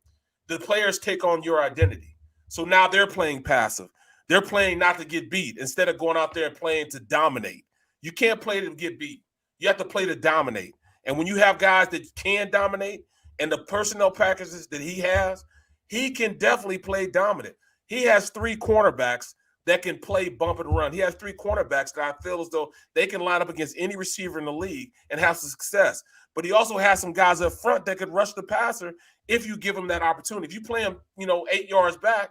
the players take on your identity. So now they're playing passive. They're playing not to get beat instead of going out there and playing to dominate. You can't play to get beat. You have to play to dominate. And when you have guys that can dominate and the personnel packages that he has, he can definitely play dominant. He has 3 cornerbacks that can play bump and run. He has 3 cornerbacks that I feel as though they can line up against any receiver in the league and have success. But he also has some guys up front that could rush the passer if you give him that opportunity. If you play him, 8 yards back,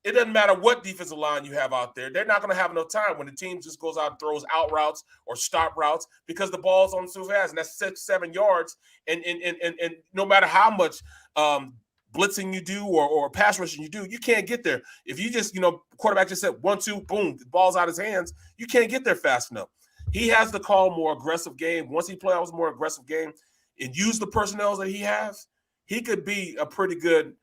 it doesn't matter what defensive line you have out there. They're not going to have enough time when the team just goes out and throws out routes or stop routes because the ball's on so fast, and that's 6-7 yards. And no matter how much blitzing you do or pass rushing you do, you can't get there. If you just, quarterback just said 1-2, boom, the ball's out of his hands, you can't get there fast enough. He has to call a more aggressive game. Once he plays a more aggressive game and use the personnel that he has, he could be a pretty good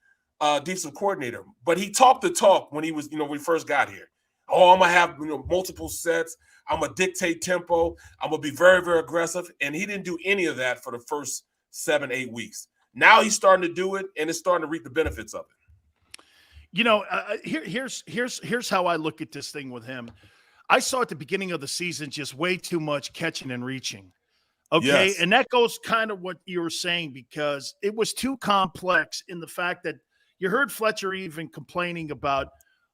defensive coordinator. But he talked the talk when he was, when we first got here. Oh, I'm going to have multiple sets. I'm going to dictate tempo. I'm going to be very, very aggressive. And he didn't do any of that for the first 7-8 weeks. Now he's starting to do it, and it's starting to reap the benefits of it. Here's how I look at this thing with him. I saw at the beginning of the season just way too much catching and reaching. Okay. Yes. And that goes kind of what you were saying, because it was too complex in the fact that you heard Fletcher even complaining about,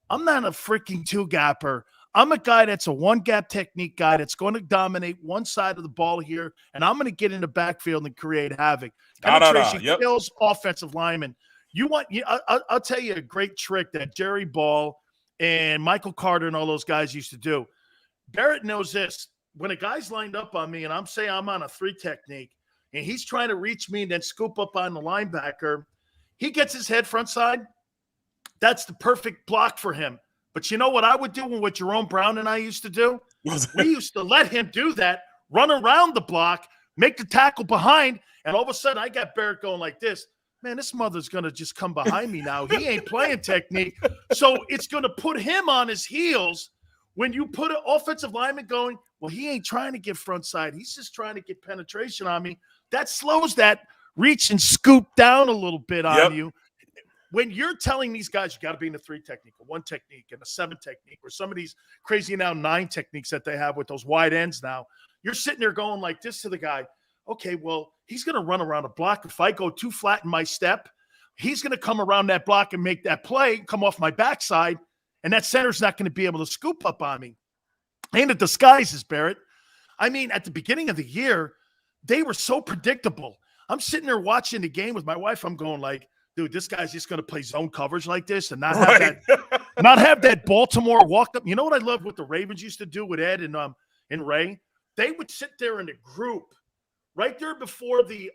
I'm not a freaking 2-gapper. I'm a guy that's a 1-gap technique guy that's going to dominate one side of the ball here, and I'm going to get in the backfield and create havoc. Penetration kills offensive linemen. I'll tell you a great trick that Jerry Ball and Michael Carter and all those guys used to do. Barrett knows this. When a guy's lined up on me and I'm saying I'm on a 3 technique and he's trying to reach me and then scoop up on the linebacker, he gets his head front side. That's the perfect block for him. But you know what I would do and what Jerome Brown and I used to do? We used to let him do that, run around the block, make the tackle behind, and all of a sudden I got Barrett going like this. Man, this mother's going to just come behind me now. He ain't playing technique. So it's going to put him on his heels when you put an offensive lineman going, well, he ain't trying to get front side. He's just trying to get penetration on me. That slows that reach and scoop down a little bit on you. When you're telling these guys you got to be in a 3 technique, a 1 technique, and a 7 technique, or some of these crazy now 9 techniques that they have with those wide ends now, you're sitting there going like this to the guy. Okay, well, he's going to run around a block. If I go too flat in my step, he's going to come around that block and make that play, come off my backside, and that center's not going to be able to scoop up on me. And it disguises, Barrett. I mean, at the beginning of the year, they were so predictable. I'm sitting there watching the game with my wife. I'm going like, dude, this guy's just going to play zone coverage like this and not have that. not have that Baltimore walk up. You know what I love what the Ravens used to do with Ed and Ray? They would sit there in a group right there before the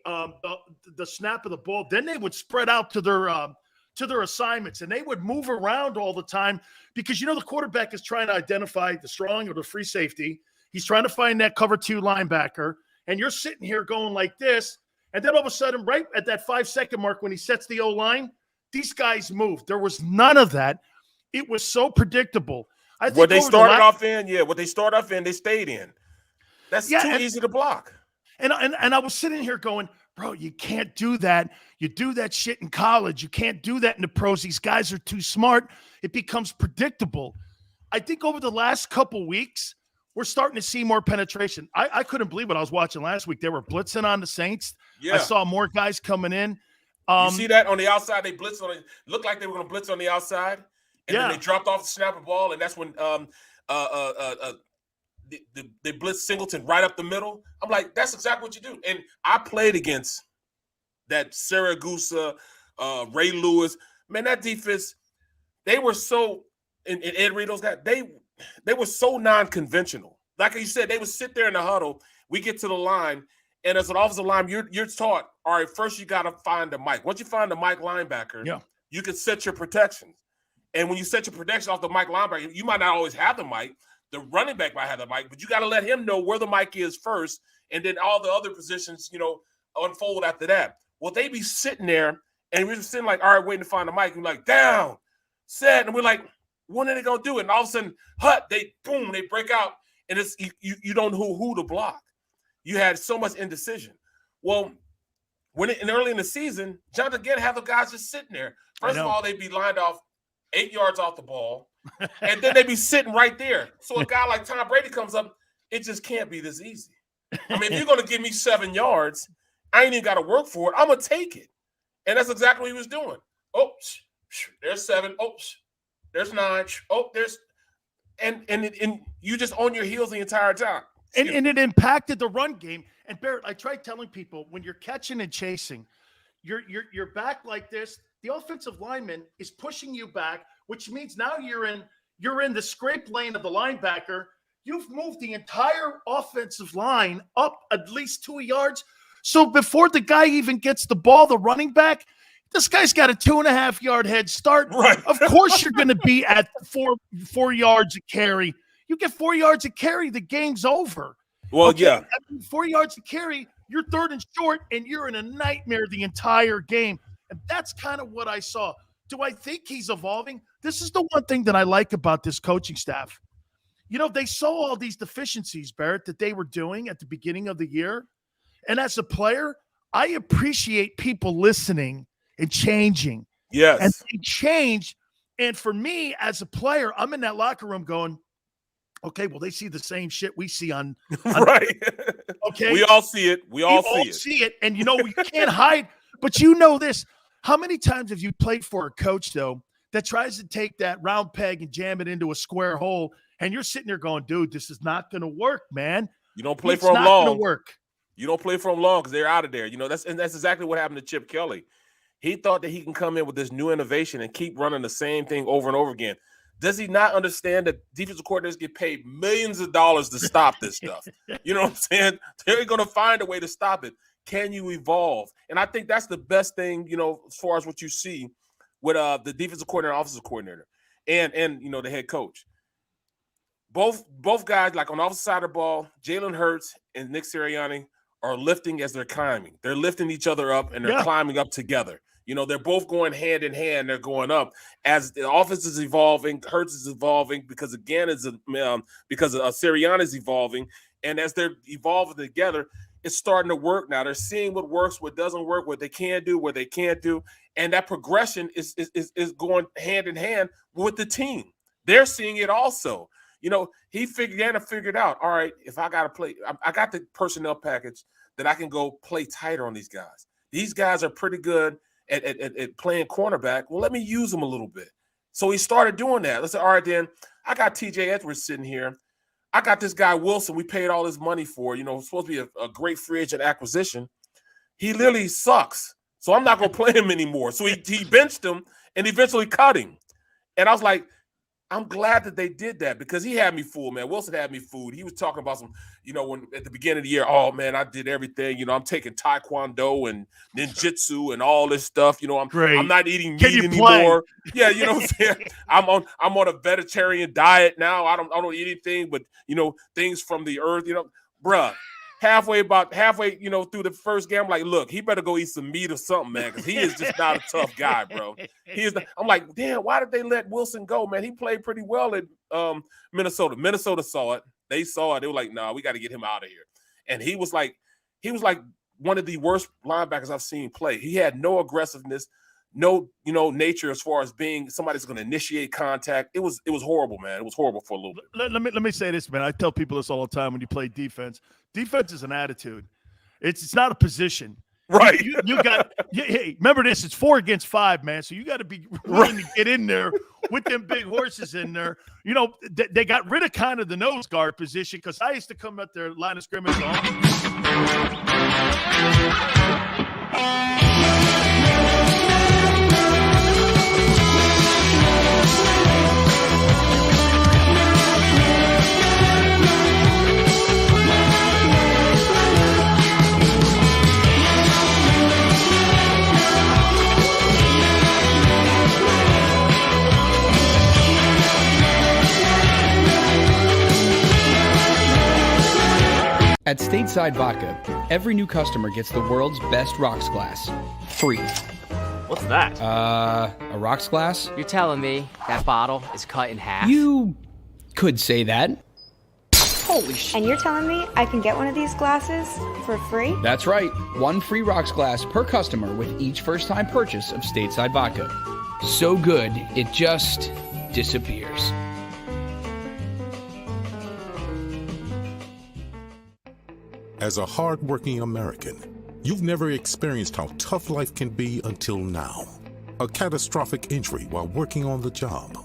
snap of the ball. Then they would spread out to their assignments, and they would move around all the time because, the quarterback is trying to identify the strong or the free safety. He's trying to find that cover 2 linebacker, and you're sitting here going like this, and then all of a sudden, right at that 5-second mark when he sets the O-line, these guys moved. There was none of that. It was so predictable. I think what they started off in, they stayed in. That's too easy to block. And I was sitting here going, bro, you can't do that. You do that shit in college. You can't do that in the pros. These guys are too smart. It becomes predictable. I think over the last couple weeks, we're starting to see more penetration. I couldn't believe what I was watching last week. They were blitzing on the Saints. Yeah. I saw more guys coming in. You see that on the outside? They blitzed on it. Looked like they were going to blitz on the outside. And then they dropped off the snap of ball, and that's when they blitz Singleton right up the middle. I'm like, that's exactly what you do. And I played against that Saragusa, Ray Lewis. Man, that defense, they were so – and Ed Reed, those guys, they were so non-conventional. Like you said, they would sit there in the huddle. We get to the line, and as an offensive line, you're taught, all right, first you got to find the Mike. Once you find the Mike linebacker, you can set your protections. And when you set your protection off the Mike linebacker, you might not always have the Mike. The running back might have the Mike, but you got to let him know where the Mike is first, and then all the other positions, unfold after that. Well, they be sitting there, and we're sitting like, all right, waiting to find the Mike. And we're like, down, set, and we're like, when are they gonna do it? And all of a sudden, they break out, and it's you don't know who to block. You had so much indecision. Well, early in the season, Jonathan again have the guys just sitting there. First of all, they'd be lined off 8 yards off the ball, and then they'd be sitting right there. So a guy like Tom Brady comes up, it just can't be this easy. I mean, if you're gonna give me 7 yards, I ain't even got to work for it. I'm gonna take it, and that's exactly what he was doing. Oh, there's 7. Oh, there's 9. Oh, there's and you just on your heels the entire time. And it impacted the run game. And Barrett, I tried telling people when you're catching and chasing, you're back like this. The offensive lineman is pushing you back, which means now you're in the scrape lane of the linebacker. You've moved the entire offensive line up at least 2 yards. So before the guy even gets the ball, the running back, this guy's got a 2.5 yard head start. Right. Of course you're going to be at 4 yards a carry. You get 4 yards a carry, the game's over. Well, yeah. 4 yards a carry, you're 3rd and short, and you're in a nightmare the entire game. And that's kind of what I saw. Do I think he's evolving? This is the one thing that I like about this coaching staff. They saw all these deficiencies, Barrett, that they were doing at the beginning of the year. And as a player, I appreciate people listening and changing. Yes. And they change. And for me, as a player, I'm in that locker room going, okay, well, they see the same shit we see on right. Okay. We all see it. We all see it. And we can't hide. But this. How many times have you played for a coach, though, that tries to take that round peg and jam it into a square hole, and you're sitting there going, dude, this is not going to work, man. You don't play for them long. It's not going to work. You don't play for them long because they're out of there. That's exactly what happened to Chip Kelly. He thought that he can come in with this new innovation and keep running the same thing over and over again. Does he not understand that defensive coordinators get paid millions of dollars to stop this stuff? You know what I'm saying? They're going to find a way to stop it. Can you evolve? And I think that's the best thing, as far as what you see with the defensive coordinator, offensive coordinator, and the head coach. Both guys, like on the offensive side of the ball, Jalen Hurts and Nick Sirianni are lifting as they're climbing. They're lifting each other up, and they're climbing up together. They're both going hand in hand. They're going up as the offense is evolving. Hurts is evolving because of Gannon because Sirianni is evolving, and as they're evolving together, it's starting to work now. They're seeing what works, what doesn't work, what they can do, what they can't do, and that progression is going hand in hand with the team. They're seeing it also. Gannon figured out, all right, if I got to play, I got the personnel package that I can go play tighter on these guys. These guys are pretty good at playing cornerback. Well, let me use them a little bit. So he started doing that. Let's say, all right, then I got TJ Edwards sitting here. I got this guy Wilson we paid all his money for, supposed to be a great free agent acquisition. He literally sucks. So I'm not going to play him anymore. So he benched him and eventually cut him. And I was like, I'm glad that they did that because he had me fooled, man. Wilson had me fooled. He was talking about some, when at the beginning of the year, oh man, I did everything. I'm taking Taekwondo and ninjutsu and all this stuff. I'm not eating meat anymore. Yeah, you know what I'm saying? I'm on a vegetarian diet now. I don't eat anything but things from the earth. Bruh. Halfway through the first game, I'm like, look, he better go eat some meat or something, man, because he is just not a tough guy, bro. I'm like, damn, why did they let Wilson go, man? He played pretty well at Minnesota. Minnesota saw it. They saw it. They were like, nah, we got to get him out of here. And he was like one of the worst linebackers I've seen play. He had no aggressiveness, no nature as far as being somebody's going to initiate contact. It was horrible, man. It was horrible for a little bit. Let me say this, man. I tell people this all the time when you play defense. Defense is an attitude. It's not a position. Right. You got hey, remember this, it's 4 against 5, man. So you got to be willing to get in there with them big horses in there. They got rid of kind of the nose guard position because I used to come at their line of scrimmage At Stateside Vodka, every new customer gets the world's best rocks glass. Free. What's that? A rocks glass? You're telling me that bottle is cut in half? You could say that. Holy shit. And you're telling me I can get one of these glasses for free? That's right. 1 free rocks glass per customer with each first-time purchase of Stateside Vodka. So good, it just disappears. As a hard-working American, you've never experienced how tough life can be until now. A catastrophic injury while working on the job.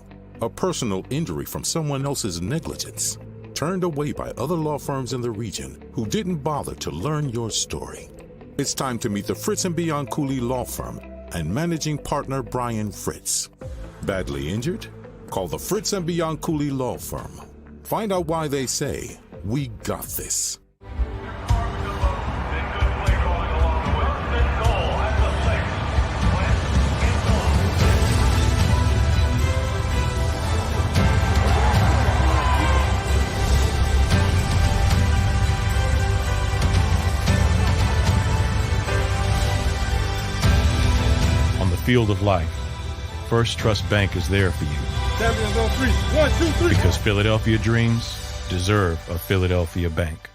A personal injury from someone else's negligence. Turned away by other law firms in the region who didn't bother to learn your story. It's time to meet the Fritz & Bianculli Law Firm and managing partner Brian Fritz. Badly injured? Call the Fritz & Bianculli Law Firm. Find out why they say, "We got this." Field of life, First Trust Bank is there for you. Champions on 3. 1, 2, 3. Because Philadelphia dreams deserve a Philadelphia bank.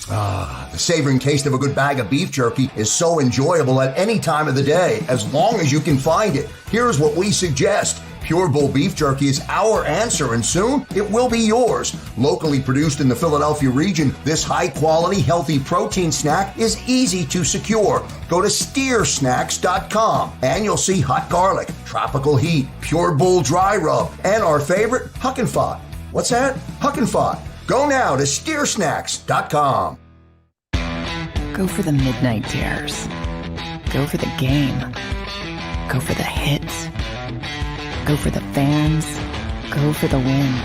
The savoring taste of a good bag of beef jerky is so enjoyable at any time of the day, as long as you can find it. Here's what we suggest. Pure Bull beef jerky is our answer, and soon it will be yours. Locally produced in the Philadelphia region, this high-quality, healthy protein snack is easy to secure. Go to steersnacks.com, and you'll see hot garlic, tropical heat, Pure Bull dry rub, and our favorite, Huck and Fod. What's that? Huck and Fod. Go now to steersnacks.com. Go for the midnight dares. Go for the game. Go for the hits. Go for the fans. Go for the win.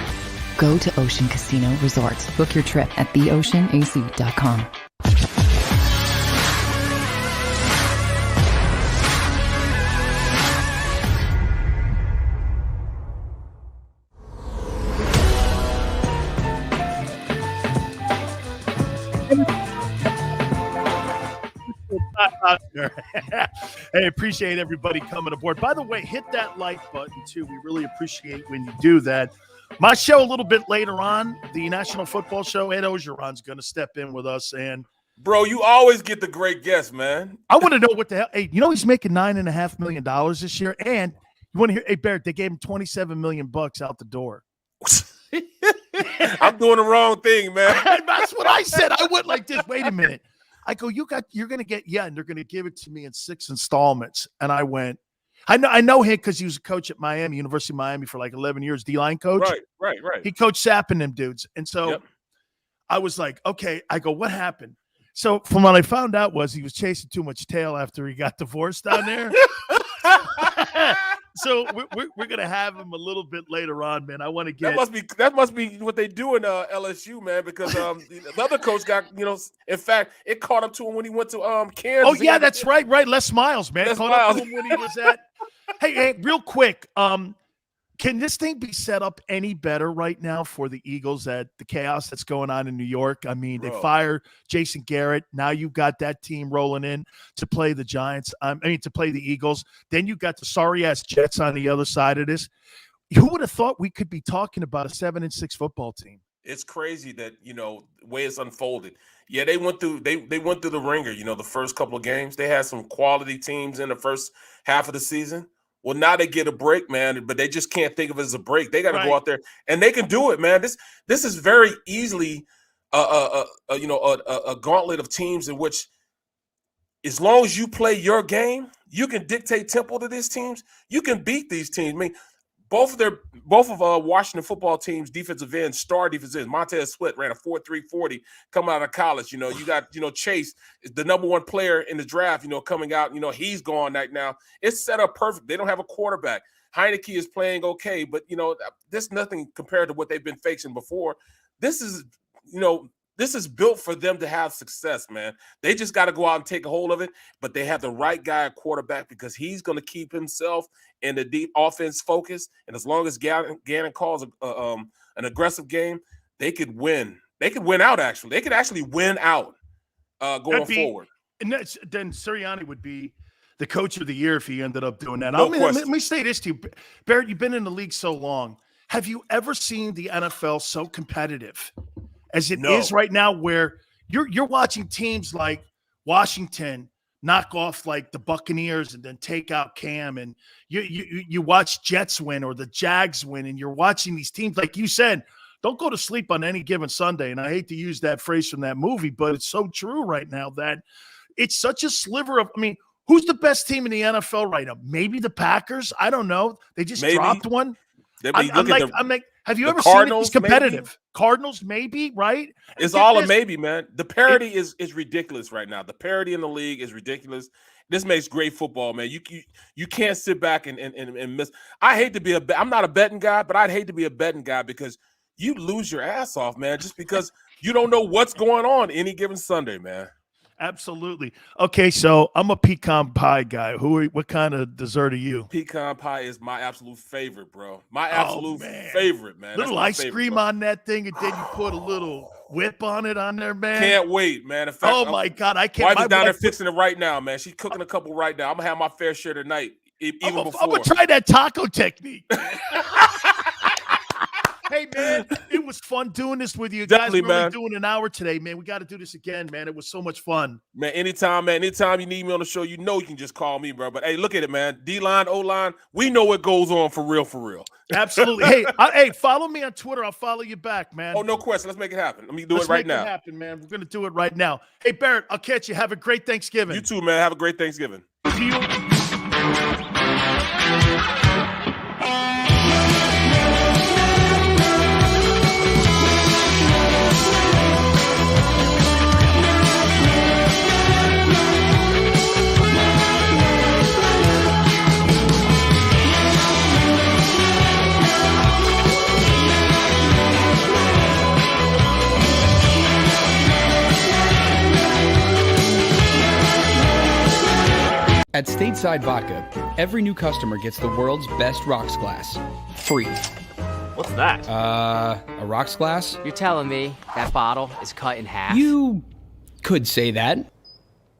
Go to Ocean Casino Resort. Book your trip at theoceanac.com. Hey, appreciate everybody coming aboard. By the way, hit that like button too. We really appreciate when you do that. My show a little bit later on, the National Football Show, Ed Ogeron's going to step in with us. And bro, you always get the great guests, man. I want to know what the hell. Hey, he's making $9.5 million this year. And you want to hear? Hey, Barrett, they gave him $27 million out the door. I'm doing the wrong thing, man. That's what I said. I went like this. Wait a minute. I go, you're going to get, and they're going to give it to me in 6 installments. And I went, I know him because he was a coach at Miami, University of Miami for like 11 years, D-line coach. Right. He coached Sapp and them dudes. And so I was like, okay, I go, what happened? So from what I found out was he was chasing too much tail after he got divorced down there. So we're gonna have him a little bit later on, man. I want to get that must be what they do in LSU, man, because the other coach got, in fact, it caught up to him when he went to Kansas. Oh yeah, that's right. Les Miles, man. Caught up to him when he was at. Hey, real quick. Can this thing be set up any better right now for the Eagles at the chaos that's going on in New York? I mean, they fired Jason Garrett. Now you've got that team rolling in to play the Giants. To play the Eagles. Then you got the sorry-ass Jets on the other side of this. Who would have thought we could be talking about a 7-6 football team? It's crazy that, the way it's unfolded. Yeah, they went through they went through the ringer, the first couple of games. They had some quality teams in the first half of the season. Well, now they get a break, man, but they just can't think of it as a break. They got to go out there, and they can do it, man. This is very easily a gauntlet of teams in which, as long as you play your game, you can dictate tempo to these teams. You can beat these teams. I mean, both of Washington football teams' defensive ends, star defensive ends. Montez Sweat ran a 4.3 40 coming out of college. You got Chase, the number one player in the draft. Coming out. He's gone right now. It's set up perfect. They don't have a quarterback. Heineke is playing okay, but there's nothing compared to what they've been facing before. This is built for them to have success, man. They just got to go out and take a hold of it, but they have the right guy at quarterback because he's going to keep himself in the deep offense focus. And as long as Gannon calls an aggressive game, they could win. They could win out, actually. They could actually win out going forward. And then Sirianni would be the coach of the year if he ended up doing that. No let me say this to you. Barrett, you've been in the league so long. Have you ever seen the NFL so competitive as it is right now, where you're watching teams like Washington knock off like the Buccaneers and then take out Cam, and you watch Jets win or the Jags win, and you're watching these teams, like you said, don't go to sleep on any given Sunday. And I hate to use that phrase from that movie, but it's so true right now that it's such a sliver of, who's the best team in the NFL right now? Maybe the Packers. I don't know. They just dropped one. I'm like, have you ever seen it? It's competitive. Maybe? Cardinals, maybe, right? It's all a maybe, man. The parity is ridiculous right now. The parity in the league is ridiculous. This makes great football, man. You can't sit back and miss. I hate to be I'm not a betting guy, but I'd hate to be a betting guy because you lose your ass off, man, just because you don't know what's going on any given Sunday, man. Absolutely. Okay, so I'm a pecan pie guy. What kind of dessert are you? Pecan pie is my absolute favorite, bro. My absolute favorite, man. Little ice cream on that thing, and then you put a little whip on it on there, man. Can't wait, man. In fact, my God, I can't. Wife is down there fixing it right now, man. She's cooking a couple right now. I'm gonna have my fair share tonight, even before. I'm gonna try that taco technique. Hey, man, it was fun doing this with you. Definitely, guys. We're only doing an hour today, man. We got to do this again, man. It was so much fun. Man, anytime you need me on the show, you can just call me, bro. But, hey, look at it, man. D-line, O-line, we know what goes on for real. Absolutely. Hey, follow me on Twitter. I'll follow you back, man. Oh, no question. Let's make it happen. Let me do it right now. Let's make it happen, man. We're going to do it right now. Hey, Barrett, I'll catch you. Have a great Thanksgiving. You too, man. Have a great Thanksgiving. At Stateside Vodka, every new customer gets the world's best rocks glass, free. What's that? A rocks glass? You're telling me that bottle is cut in half? You could say that.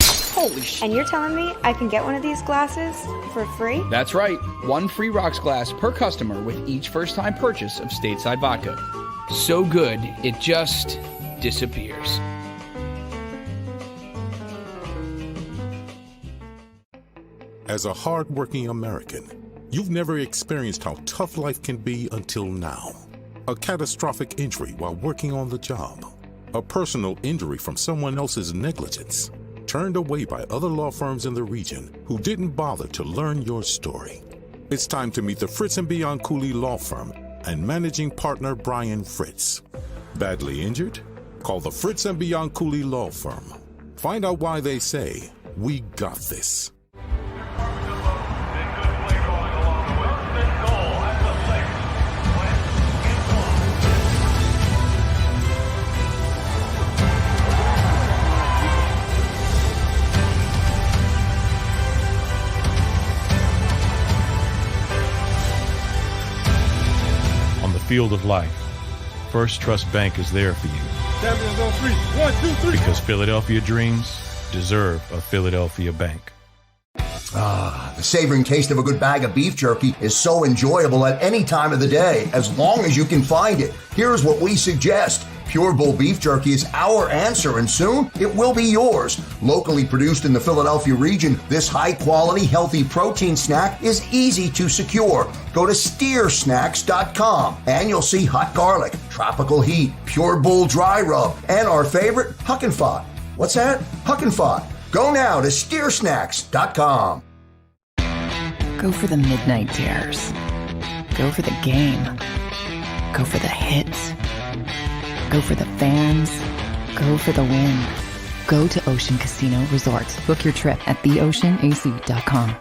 Holy shit. And you're telling me I can get one of these glasses for free? That's right. One free rocks glass per customer with each first-time purchase of Stateside Vodka. So good, it just disappears. As a hard-working American, you've never experienced how tough life can be until now. A catastrophic injury while working on the job. A personal injury from someone else's negligence. Turned away by other law firms in the region who didn't bother to learn your story. It's time to meet the Fritz & Bianculli Law Firm and managing partner Brian Fritz. Badly injured? Call the Fritz & Bianculli Law Firm. Find out why they say, "We got this." field of life, First Trust Bank is there for you. Champions on 3. 1, 2, 3. Because Philadelphia dreams deserve a Philadelphia bank. The savoring taste of a good bag of beef jerky is so enjoyable at any time of the day, as long as you can find it. Here's what we suggest. Pure Bull beef jerky is our answer, and soon it will be yours. Locally produced in the Philadelphia region, this high-quality, healthy protein snack is easy to secure. Go to steersnacks.com, and you'll see hot garlic, tropical heat, Pure Bull dry rub, and our favorite, Huck and Fod. What's that? Huck and Fod. Go now to steersnacks.com. Go for the midnight dares. Go for the game. Go for the hits. Go for the fans. Go for the win. Go to Ocean Casino Resort. Book your trip at theoceanac.com.